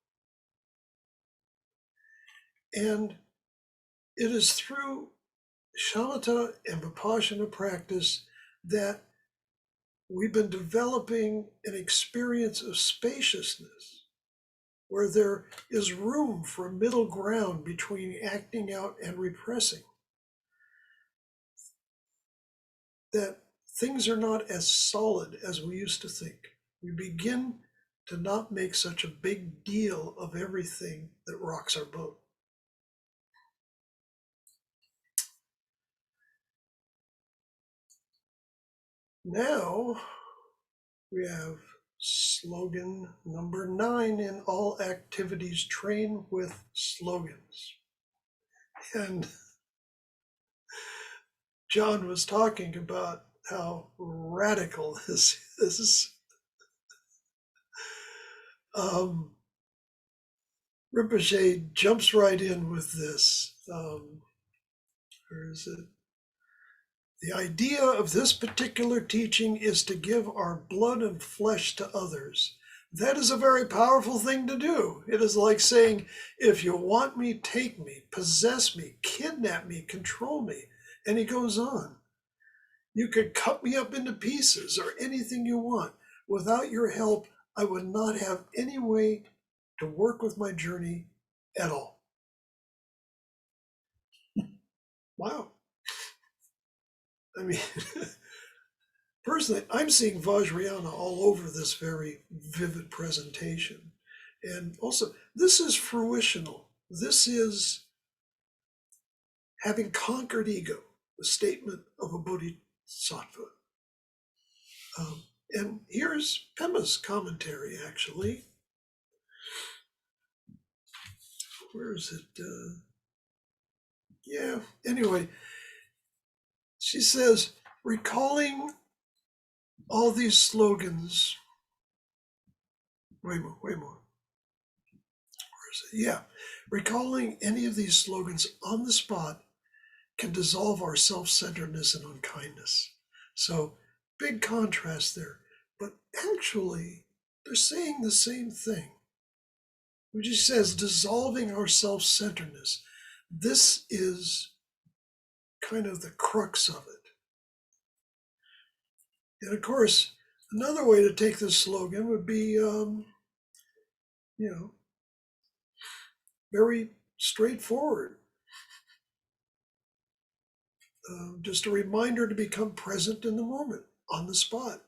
And it is through shamatha and vipassana practice that we've been developing an experience of spaciousness, where there is room for a middle ground between acting out and repressing. That things are not as solid as we used to think. We begin to not make such a big deal of everything that rocks our boat. Now we have slogan number 9 in all activities, train with slogans. And John was talking about how radical this is. Rinpoche jumps right in with this. Where is it? The idea of this particular teaching is to give our blood and flesh to others. That is a very powerful thing to do. It is like saying, if you want me, take me, possess me, kidnap me, control me. And he goes on. You could cut me up into pieces or anything you want. Without your help, I would not have any way to work with my journey at all. Wow. I mean, personally, I'm seeing Vajrayana all over this very vivid presentation. And also, this is fruitional. This is having conquered ego, the statement of a Bodhisattva. And here's Pema's commentary, actually. Where is it? Yeah, anyway, she says, recalling all these slogans. Way more. Where is it? Yeah. Recalling any of these slogans on the spot can dissolve our self-centeredness and unkindness. So, big contrast there. But actually, they're saying the same thing. Which he says, dissolving our self-centeredness. This is kind of the crux of it. And of course, another way to take this slogan would be, very straightforward. Just a reminder to become present in the moment, on the spot,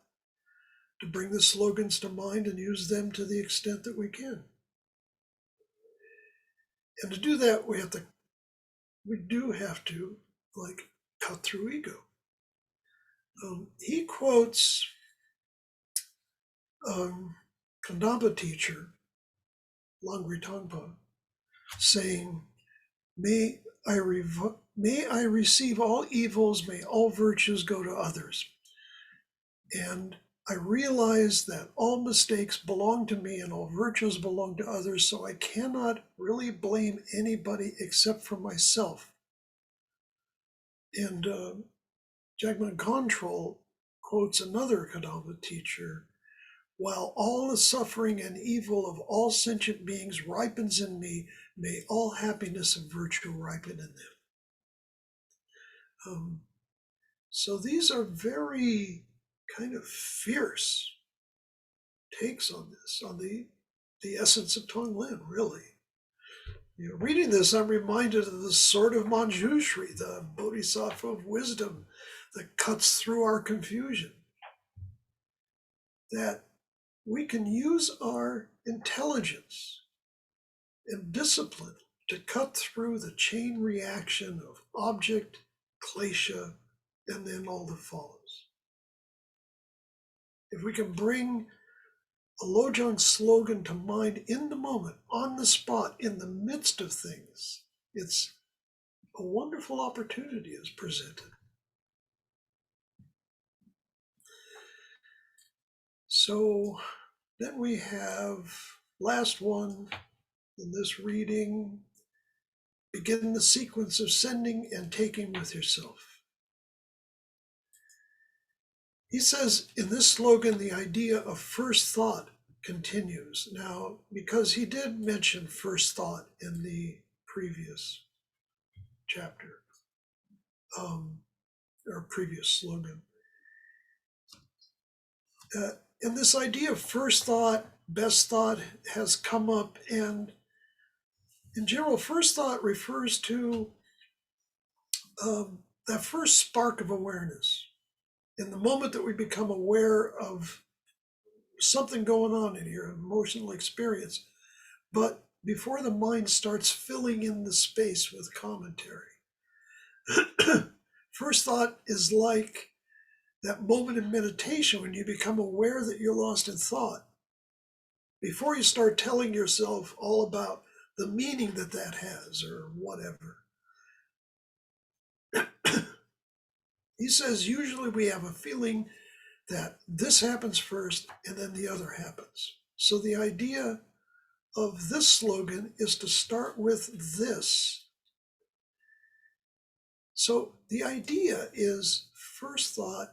to bring the slogans to mind and use them to the extent that we can. And to do that, we do have to, cut through ego. He quotes Kandapa teacher, Langri Tongpa, saying, may I receive all evils, may all virtues go to others. And I realize that all mistakes belong to me and all virtues belong to others, so I cannot really blame anybody except for myself. And Jagman Control quotes another Kadamba teacher, while all the suffering and evil of all sentient beings ripens in me, may all happiness and virtue ripen in them. So these are very kind of fierce takes on this, on the essence of Tonglen, really. Reading this, I'm reminded of the sword of Manjushri, the Bodhisattva of wisdom that cuts through our confusion. That we can use our intelligence and discipline to cut through the chain reaction of object, klesha, and then all that follows. If we can bring a Lojong slogan to mind in the moment, on the spot, in the midst of things, it's a wonderful opportunity is presented. So then we have last one in this reading, begin the sequence of sending and taking with yourself. He says in this slogan, the idea of first thought continues. Now, because he did mention first thought in the previous chapter, or previous slogan, and this idea of first thought, best thought has come up, and in general, first thought refers to that first spark of awareness. In the moment that we become aware of something going on in your emotional experience, but before the mind starts filling in the space with commentary. First thought is like that moment in meditation when you become aware that you're lost in thought. Before you start telling yourself all about the meaning that that has or whatever. He says usually we have a feeling that this happens first and then the other happens. So the idea of this slogan is to start with this. So the idea is first thought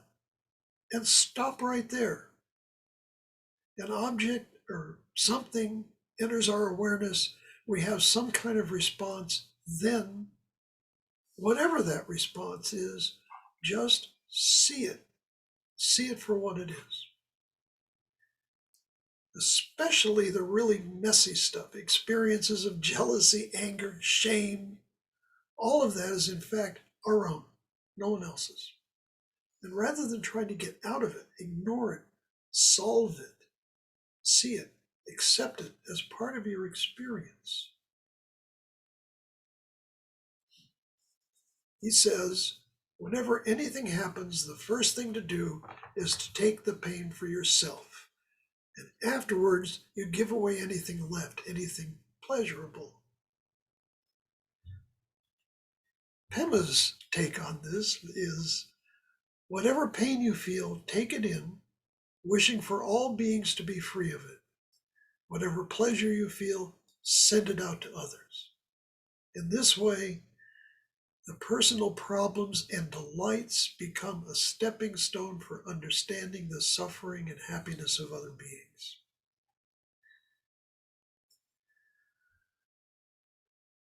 and stop right there. An object or something enters our awareness, we have some kind of response, then whatever that response is, just see it. See it for what it is. Especially the really messy stuff, experiences of jealousy, anger, shame. All of that is in fact our own, no one else's. And rather than trying to get out of it, ignore it, solve it, see it, accept it as part of your experience. He says, whenever anything happens, the first thing to do is to take the pain for yourself. And afterwards, you give away anything left, anything pleasurable. Pema's take on this is, whatever pain you feel, take it in, wishing for all beings to be free of it. Whatever pleasure you feel, send it out to others. In this way, the personal problems and delights become a stepping stone for understanding the suffering and happiness of other beings.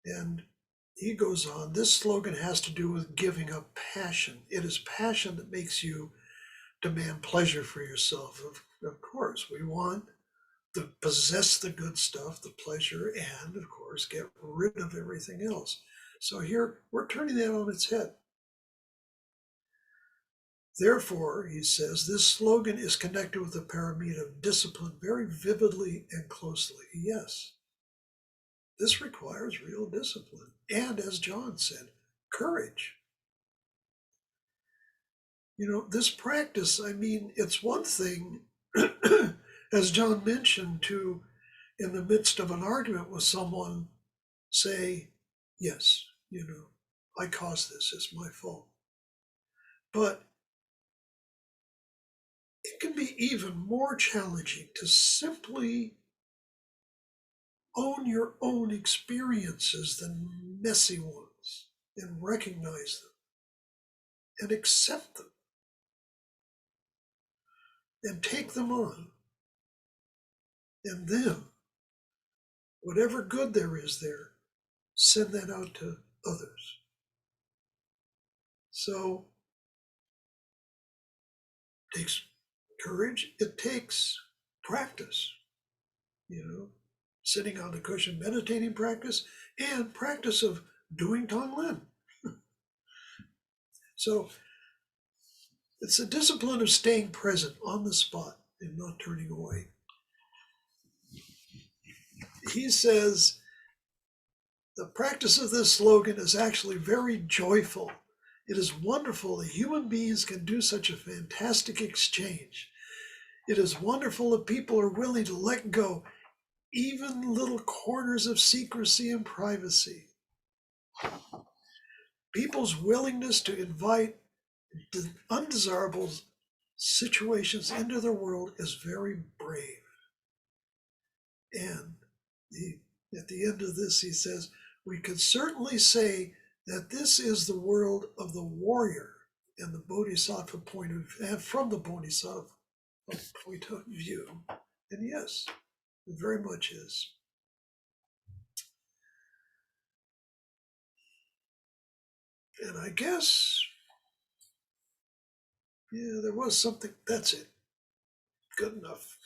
And he goes on, this slogan has to do with giving up passion. It is passion that makes you demand pleasure for yourself. Of course, we want to possess the good stuff, the pleasure, and of course, get rid of everything else. So here, we're turning that on its head. Therefore, he says, this slogan is connected with the paramita of discipline very vividly and closely. Yes, this requires real discipline. And as John said, courage. You know, this practice, I mean, it's one thing, as John mentioned, to, in the midst of an argument with someone, say, yes, you know, I caused this, it's my fault. But it can be even more challenging to simply own your own experiences than messy ones and recognize them and accept them and take them on. And then, whatever good there is there, send that out to others. So, it takes courage, it takes practice, you know, sitting on the cushion, meditating practice, and practice of doing Tonglen. So, it's a discipline of staying present on the spot and not turning away. He says, the practice of this slogan is actually very joyful. It is wonderful that human beings can do such a fantastic exchange. It is wonderful that people are willing to let go even little corners of secrecy and privacy. People's willingness to invite undesirable situations into their world is very brave. And at the end of this, he says, we can certainly say that this is the world of the warrior and the Bodhisattva point of, and from the Bodhisattva point of view. And yes, it very much is. And I guess, yeah, there was something, that's it. Good enough.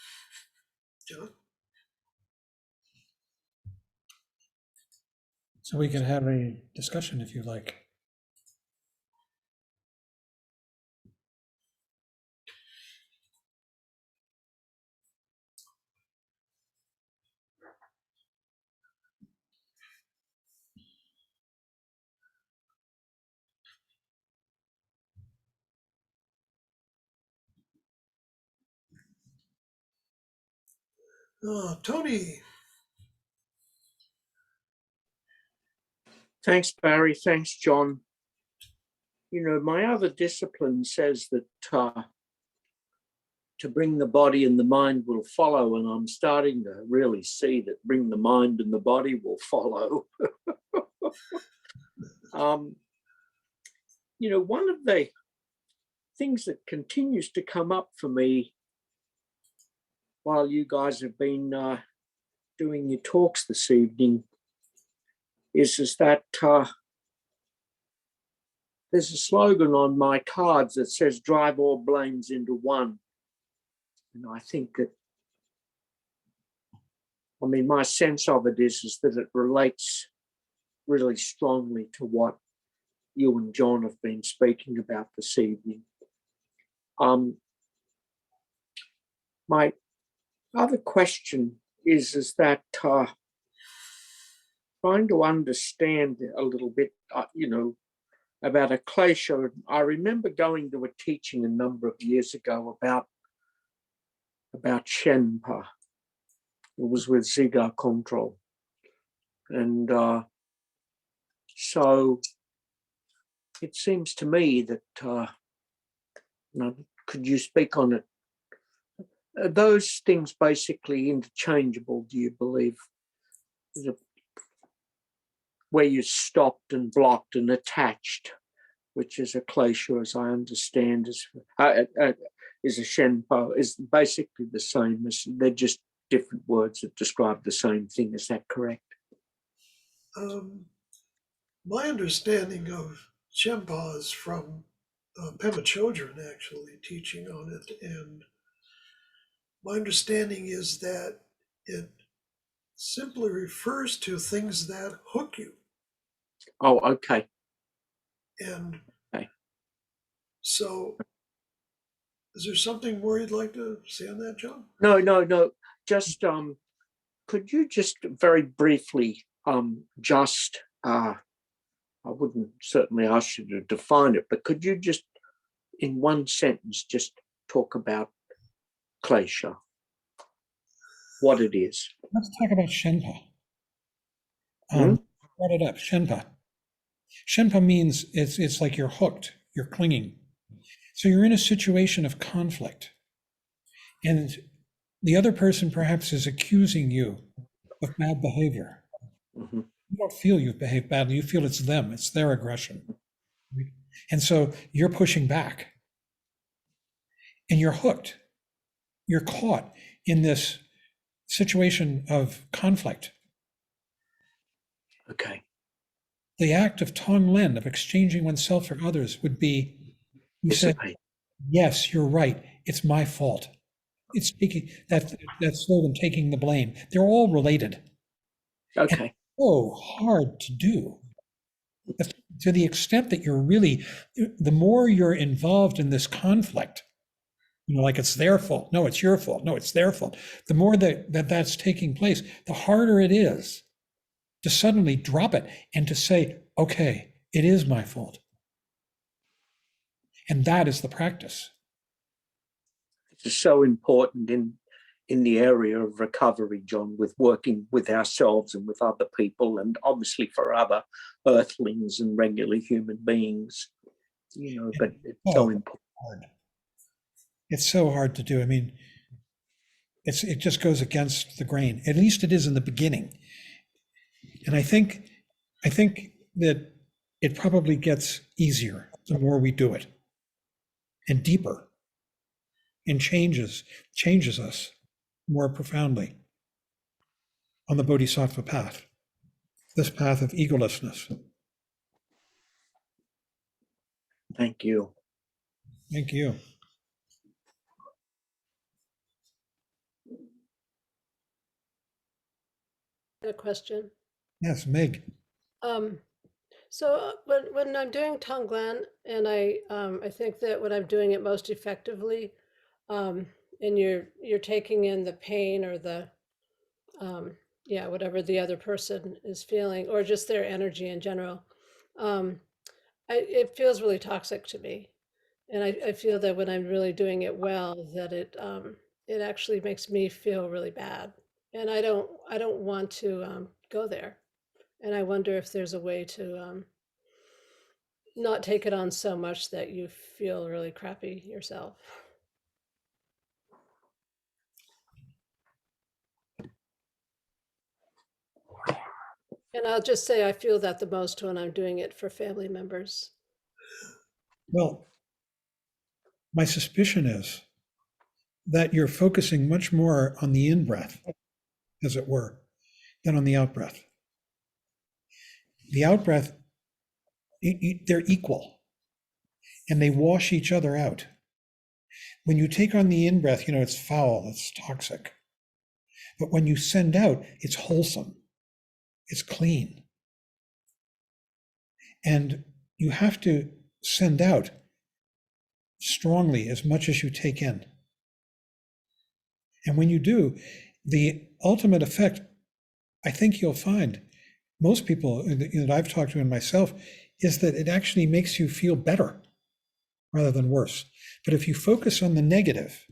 John? So we can have a discussion if you like. Tony. Thanks, Barry. Thanks, John. You know, my other discipline says that to bring the body and the mind will follow, and I'm starting to really see that bring the mind and the body will follow. You know, one of the things that continues to come up for me while you guys have been doing your talks this evening is that there's a slogan on my cards that says drive all blames into one. And I think that, I mean, my sense of it is that it relates really strongly to what you and John have been speaking about this evening. My other question is that trying to understand a little bit, about a klesha. I remember going to a teaching a number of years ago about Shenpa. It was with Ziga Control. And so it seems to me that, could you speak on it? Are those things basically interchangeable, do you believe? Where you stopped and blocked and attached, which is a klesha, as I understand, is a shenpo, is basically the same. They're just different words that describe the same thing. Is that correct? My understanding of Shenpa is from Pema Chodron actually teaching on it, and my understanding is that it simply refers to things that hook you. Oh, okay. And okay. So is there something more you'd like to say on that, John? No. Just could you just very briefly I wouldn't certainly ask you to define it, but could you just in one sentence just talk about klesha, what it is? Let's talk about Shenpa. Brought it up, Shenpa. Shenpa means it's like you're hooked, you're clinging. So you're in a situation of conflict, and the other person perhaps is accusing you of bad behavior. Mm-hmm. You don't feel you've behaved badly. You feel it's them, it's their aggression. And so you're pushing back. And you're hooked. You're caught in this situation of conflict. Okay. The act of Tonglen, of exchanging oneself for others, would be, you say, yes, you're right. It's my fault. It's taking that slogan, taking the blame. They're all related. Okay. And so hard to do. To the extent that you're really, the more you're involved in this conflict, like it's their fault. No, it's your fault. No, it's their fault. The more that's taking place, the harder it is to suddenly drop it and to say, okay, it is my fault. And that is the practice. It's so important in the area of recovery, John, with working with ourselves and with other people, and obviously for other earthlings and regular human beings, but it's so important. It's so hard to do. I mean, it just goes against the grain. At least it is in the beginning. And I think that it probably gets easier the more we do it, and deeper, and changes us more profoundly on the Bodhisattva path, this path of egolessness. Thank you. Thank you. A question. Yes, Meg. So when I'm doing Tonglen, and I think that when I'm doing it most effectively, and you're taking in the pain or the whatever the other person is feeling, or just their energy in general, it feels really toxic to me, and I feel that when I'm really doing it well, that it actually makes me feel really bad, and I don't want to go there. And I wonder if there's a way to not take it on so much that you feel really crappy yourself. And I'll just say I feel that the most when I'm doing it for family members. Well, My suspicion is that you're focusing much more on the in-breath, as it were, than on the out-breath. The out-breath, they're equal, and they wash each other out. When you take on the in-breath, it's foul, it's toxic. But when you send out, it's wholesome, it's clean. And you have to send out strongly as much as you take in. And when you do, the ultimate effect, I think you'll find, most people that I've talked to and myself, is that it actually makes you feel better rather than worse. But if you focus on the negative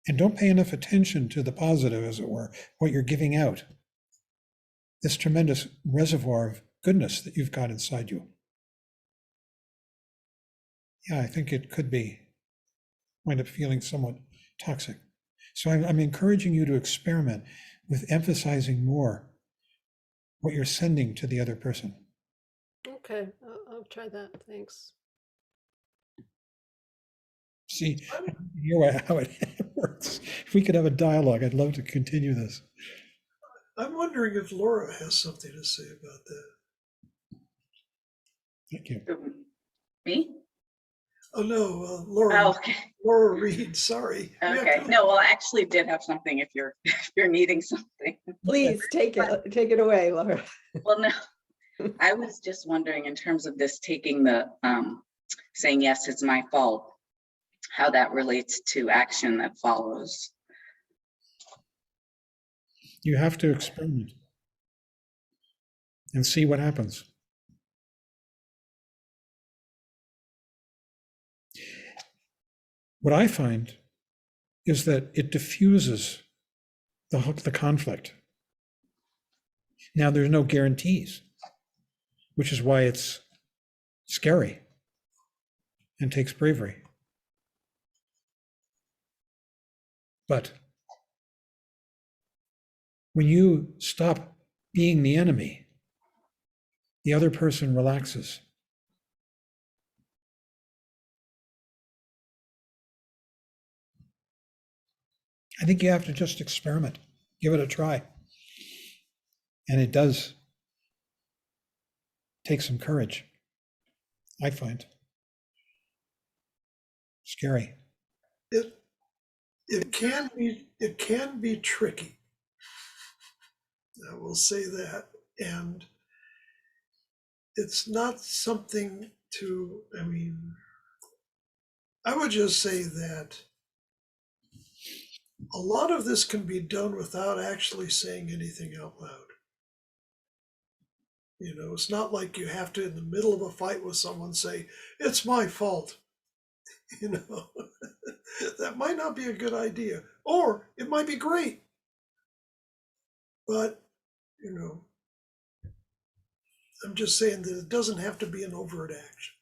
and don't pay enough attention to the positive, as it were, what you're giving out, this tremendous reservoir of goodness that you've got inside you. Yeah, I think it could wind up feeling somewhat toxic. So I'm encouraging you to experiment with emphasizing more what you're sending to the other person. Okay, I'll try that. Thanks. See, how it works. If we could have a dialogue, I'd love to continue this. I'm wondering if Laura has something to say about that. Thank you. Me? Oh, no, Laura. Oh, okay. Laura Reed, sorry. Okay. No, well, I actually did have something if you're needing something. Please take it away, Laura. Well, no, I was just wondering in terms of this taking the saying, yes, it's my fault, how that relates to action that follows. You have to experiment and see what happens. What I find is that it diffuses the conflict. Now, there's no guarantees, which is why it's scary and takes bravery. But when you stop being the enemy, the other person relaxes. I think you have to just experiment, give it a try. And it does take some courage, I find. Scary. It can be tricky. I will say that. And it's not something I would just say that a lot of this can be done without actually saying anything out loud. It's not like you have to, in the middle of a fight with someone, say, it's my fault. That might not be a good idea. Or it might be great. But, I'm just saying that it doesn't have to be an overt action.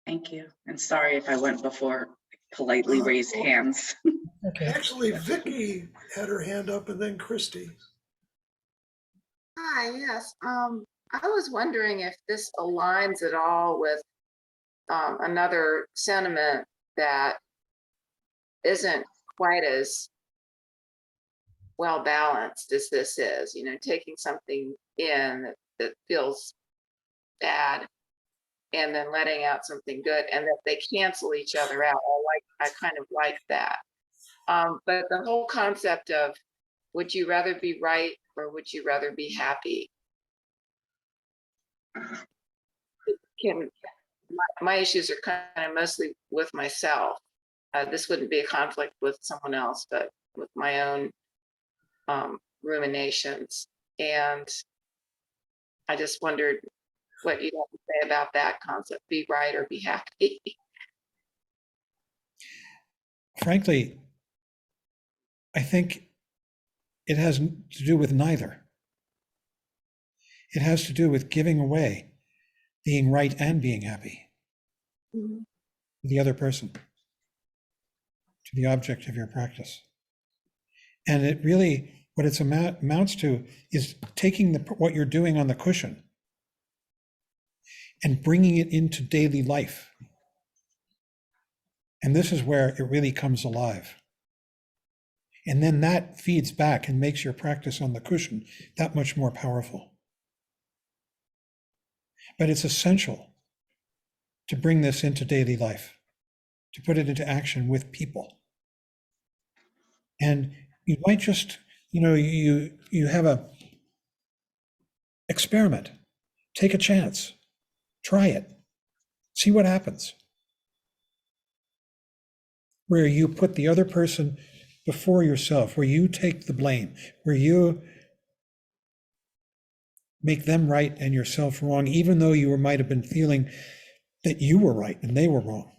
Thank you. And sorry if I went before politely raised hands. Okay. Actually, Vicky had her hand up and then Christy. Hi, yes. I was wondering if this aligns at all with another sentiment that isn't quite as well balanced as this is, taking something in that feels bad and then letting out something good, and that they cancel each other out. I kind of like that. But the whole concept of, would you rather be right or would you rather be happy? My issues are kind of mostly with myself. This wouldn't be a conflict with someone else, but with my own ruminations. And I just wondered what you'd have to say about that concept, be right or be happy. Frankly, I think it has to do with neither. It has to do with giving away being right and being happy to the other person, to the object of your practice. And it really, what it amounts to is taking what you're doing on the cushion and bringing it into daily life And this is where it really comes alive. And then that feeds back and makes your practice on the cushion that much more powerful. But it's essential to bring this into daily life, to put it into action with people. And you might just, you have a experiment, take a chance, try it, see what happens. Where you put the other person before yourself, where you take the blame, where you make them right and yourself wrong, even though you might have been feeling that you were right and they were wrong.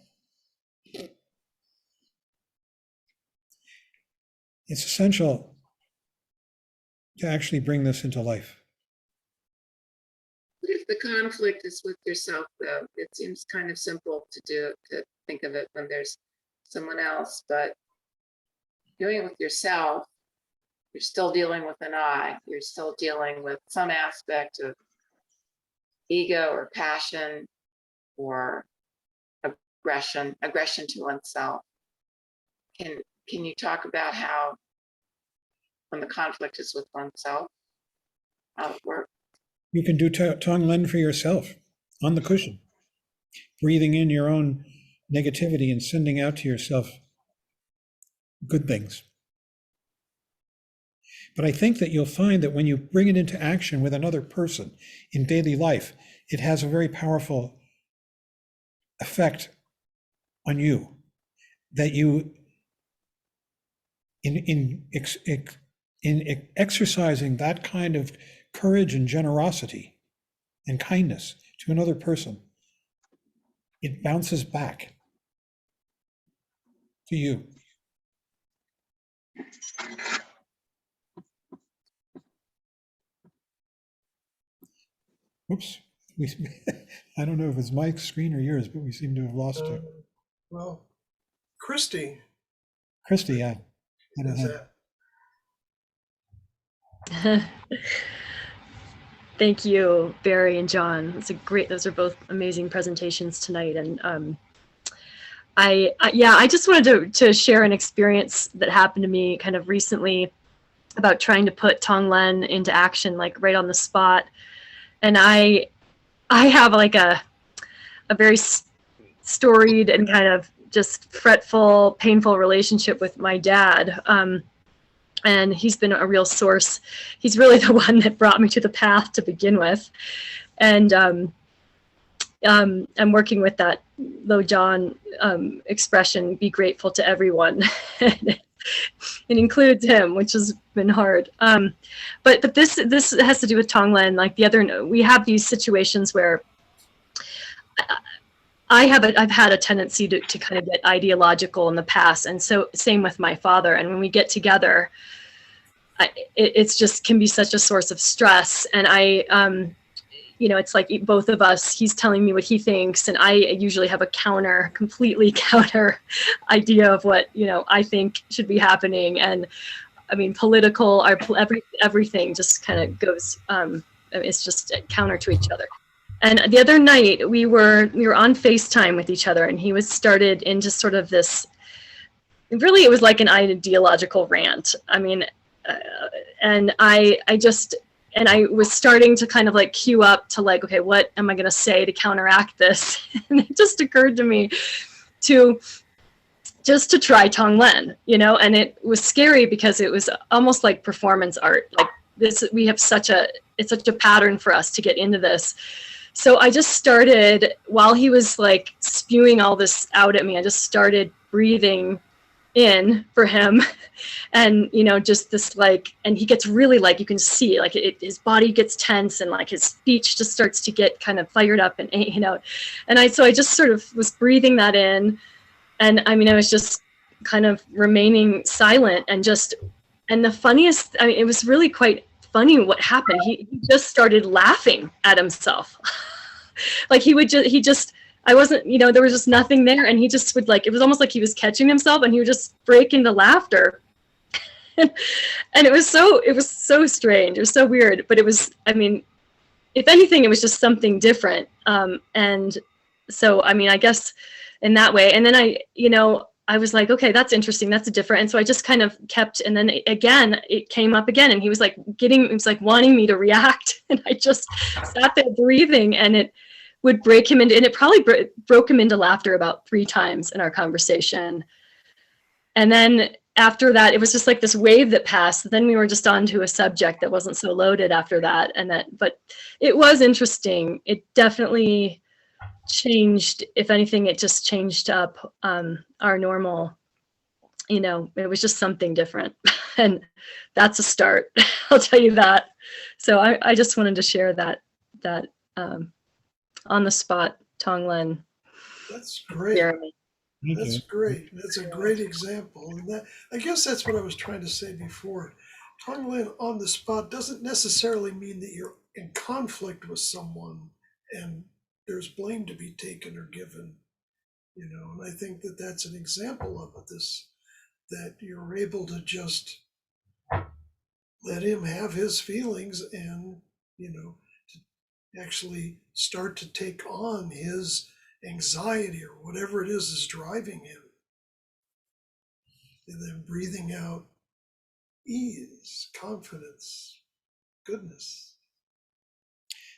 It's essential to actually bring this into life. What if the conflict is with yourself, though? It seems kind of simple to do, to think of it when there's someone else, but doing it with yourself, you're still dealing with an I. You're still dealing with some aspect of ego or passion or aggression to oneself. Can you talk about how, when the conflict is with oneself, how it works? You can do Tonglen for yourself on the cushion, breathing in your own negativity and sending out to yourself good things. But I think that you'll find that when you bring it into action with another person in daily life, it has a very powerful effect on you. That you, in exercising that kind of courage and generosity and kindness to another person, it bounces back to you. Oops. I don't know if it's Mike's screen or yours, but we seem to have lost you. Well, Christy Christy, yeah. is that. Thank you, Barry and John. Those are both amazing presentations tonight. And I just wanted to share an experience that happened to me kind of recently about trying to put Tonglen into action, like right on the spot. And I have like a very storied and kind of just fretful, painful relationship with my dad. And he's been a real source. He's really the one that brought me to the path to begin with. And I'm working with that Lojong expression, be grateful to everyone. It includes him, which has been hard. But this has to do with Tonglen. Like we have these situations where I've had a tendency to kind of get ideological in the past, and so same with my father. And when we get together, it's just can be such a source of stress. And it's like both of us, he's telling me what he thinks, and I usually have a completely counter idea of what, I think should be happening. And I mean, everything just kind of goes, it's just counter to each other. And the other night we were on FaceTime with each other, and he was started into sort of this, really, it was like an ideological rant. I mean, and I was starting to kind of like queue up to like, okay, what am I going to say to counteract this? And it just occurred to me to try Tonglen, and it was scary because it was almost like performance art. Like this, it's such a pattern for us to get into this. So I just started, while he was like spewing all this out at me, I just started breathing in for him. And, just this like, and he gets really like, you can see like his body gets tense, and like his speech just starts to get kind of fired up, and, so I just sort of was breathing that in. And I mean, I was just kind of remaining silent and the funniest, I mean, it was really quite funny what happened. He just started laughing at himself. Like I wasn't, there was just nothing there. And he just would like, it was almost like he was catching himself, and he would just break into laughter. And it was so strange. It was so weird, but it was, I mean, if anything, it was just something different. And so, I mean, I guess in that way. And then I was like, okay, that's interesting. That's different. And so I just kind of kept, and then it came up again, and he was like wanting me to react. And I just sat there breathing, and it would break him into, and it probably broke him into laughter about 3 times in our conversation. And then after that, it was just like this wave that passed. Then we were just on to a subject that wasn't so loaded after that. But it was interesting. It definitely changed. If anything, it just changed up our normal, it was just something different. And that's a start. I'll tell you that. So I just wanted to share that on the spot, Tonglen. That's great. Jeremy. That's great. That's a great example. And I guess that's what I was trying to say before. Tonglen on the spot doesn't necessarily mean that you're in conflict with someone and there's blame to be taken or given, and I think that that's an example of it, that you're able to just let him have his feelings and, to actually start to take on his anxiety or whatever it is driving him. And then breathing out ease, confidence, goodness.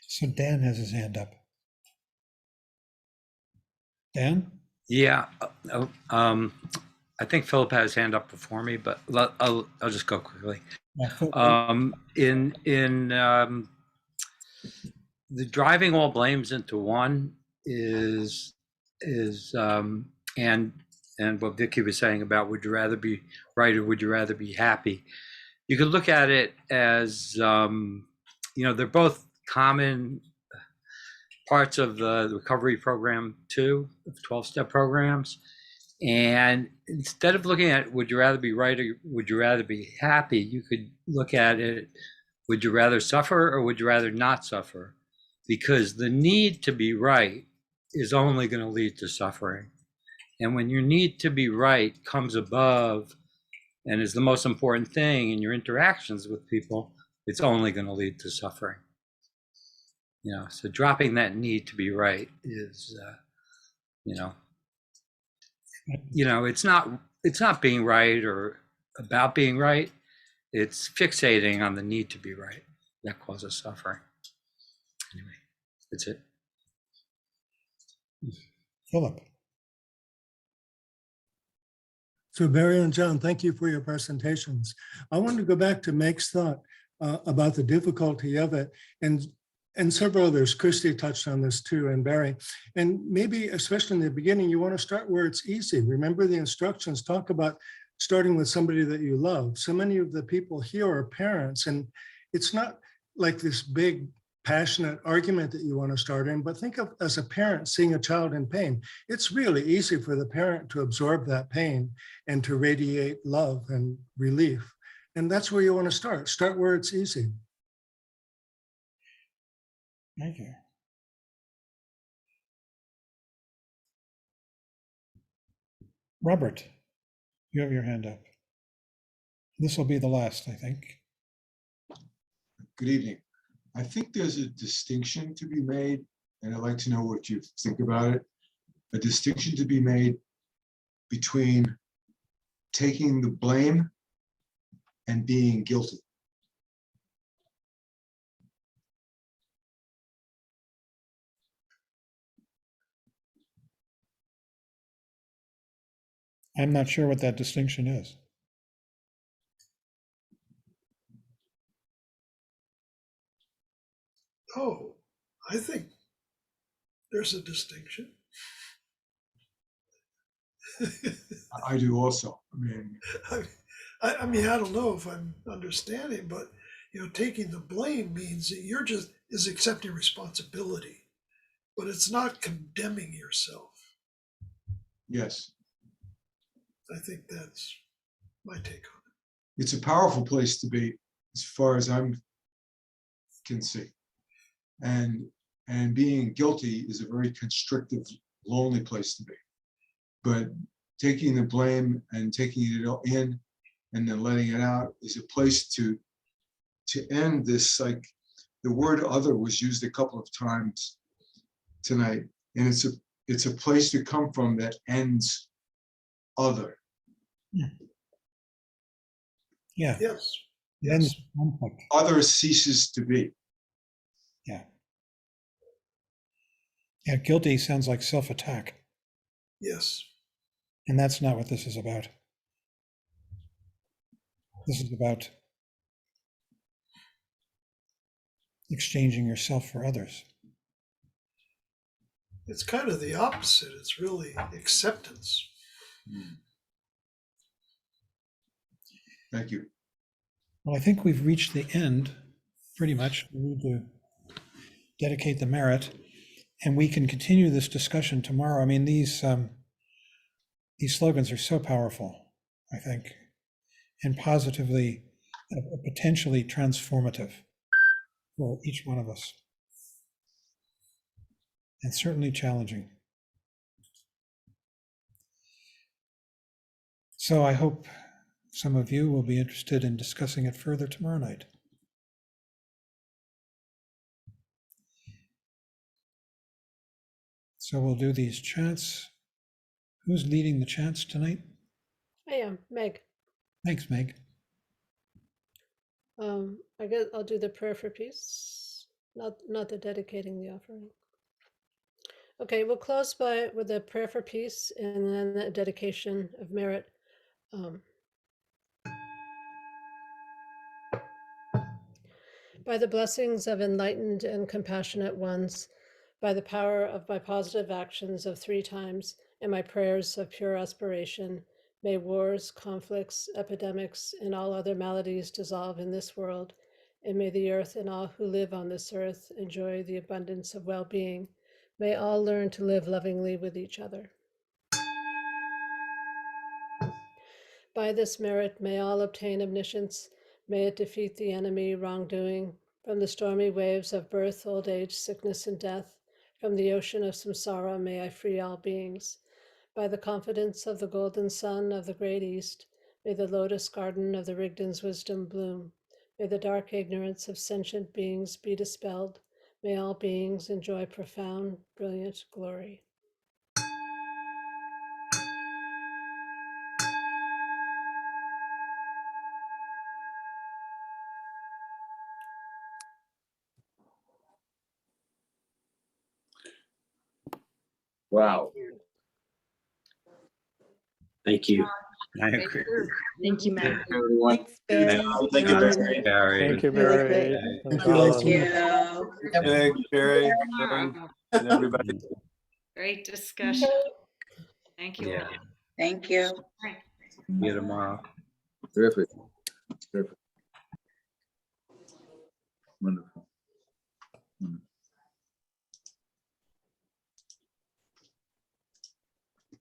So Dan has his hand up. Dan? Yeah, I think Philip had his hand up before me, but I'll just go quickly. In the driving all blames into one is and what Vicky was saying about would you rather be right or would you rather be happy? You could look at it as they're both common parts of the recovery program too, of 12-step programs. And instead of looking at would you rather be right or would you rather be happy, you could look at it, would you rather suffer or would you rather not suffer? Because the need to be right is only going to lead to suffering. And when your need to be right comes above and is the most important thing in your interactions with people, it's only going to lead to suffering. So dropping that need to be right is, it's not being right or about being right. It's fixating on the need to be right that causes suffering. Anyway, that's it. Philip. So Barry and John, thank you for your presentations. I wanted to go back to Meg's thought about the difficulty of it, and several others. Christy touched on this too, and Barry. And maybe, especially in the beginning, you want to start where it's easy. Remember the instructions talk about starting with somebody that you love. So many of the people here are parents, and it's not like this big passionate argument that you want to start in, but think of as a parent seeing a child in pain. It's really easy for the parent to absorb that pain and to radiate love and relief. And that's where you want to start. Start where it's easy. Thank you. Robert, you have your hand up. This will be the last, I think. Good evening. I think there's a distinction to be made, and I'd like to know what you think about it. A distinction to be made between taking the blame and being guilty. I'm not sure what that distinction is. Oh, I think there's a distinction. I do also. I mean, I don't know if I'm understanding, but taking the blame means that you're just is accepting responsibility, but it's not condemning yourself. Yes. I think that's my take on it. It's a powerful place to be, as far as I can see. And being guilty is a very constrictive, lonely place to be. But taking the blame and taking it in and then letting it out is a place to end this, like the word other was used a couple of times tonight. And it's a place to come from that ends other. Yeah, Yes. it ends conflict. Other ceases to be. Yeah, guilty sounds like self-attack, Yes. and that's not what this is about. This is about exchanging yourself for others. It's kind of the opposite. It's really acceptance. Thank you. Well, I think we've reached the end, pretty much. We need to dedicate the merit, and we can continue this discussion tomorrow. I mean, these slogans are so powerful, I think, and positively, potentially transformative for each one of us, and certainly challenging. So I hope some of you will be interested in discussing it further tomorrow night. So we'll do these chants. Who's leading the chants tonight? I am Meg. Thanks, Meg. I guess I'll do the prayer for peace, not the dedicating the offering. Okay, we'll close with a prayer for peace and then a dedication of merit. By the blessings of enlightened and compassionate ones, by the power of my positive actions of 3 times and my prayers of pure aspiration, may wars, conflicts, epidemics, and all other maladies dissolve in this world, and may the earth and all who live on this earth enjoy the abundance of well-being. May all learn to live lovingly with each other. By this merit, may all obtain omniscience. May it defeat the enemy wrongdoing. From the stormy waves of birth, old age, sickness, and death, from the ocean of samsara, may I free all beings. By the confidence of the golden sun of the great East, may the lotus garden of the Rigdon's wisdom bloom. May the dark ignorance of sentient beings be dispelled. May all beings enjoy profound, brilliant glory. Wow. Thank you. I agree. Thank you, Meg. Everyone. Thanks, Barry. Thank you, Barry. Barry. Thank you, Really Barry. great. Thank you all so much. Meg, Barry, Aaron, and everybody. Great discussion. Thank you Yeah. all. Thank you. Right. See you tomorrow. Terrific. Terrific. Wonderful.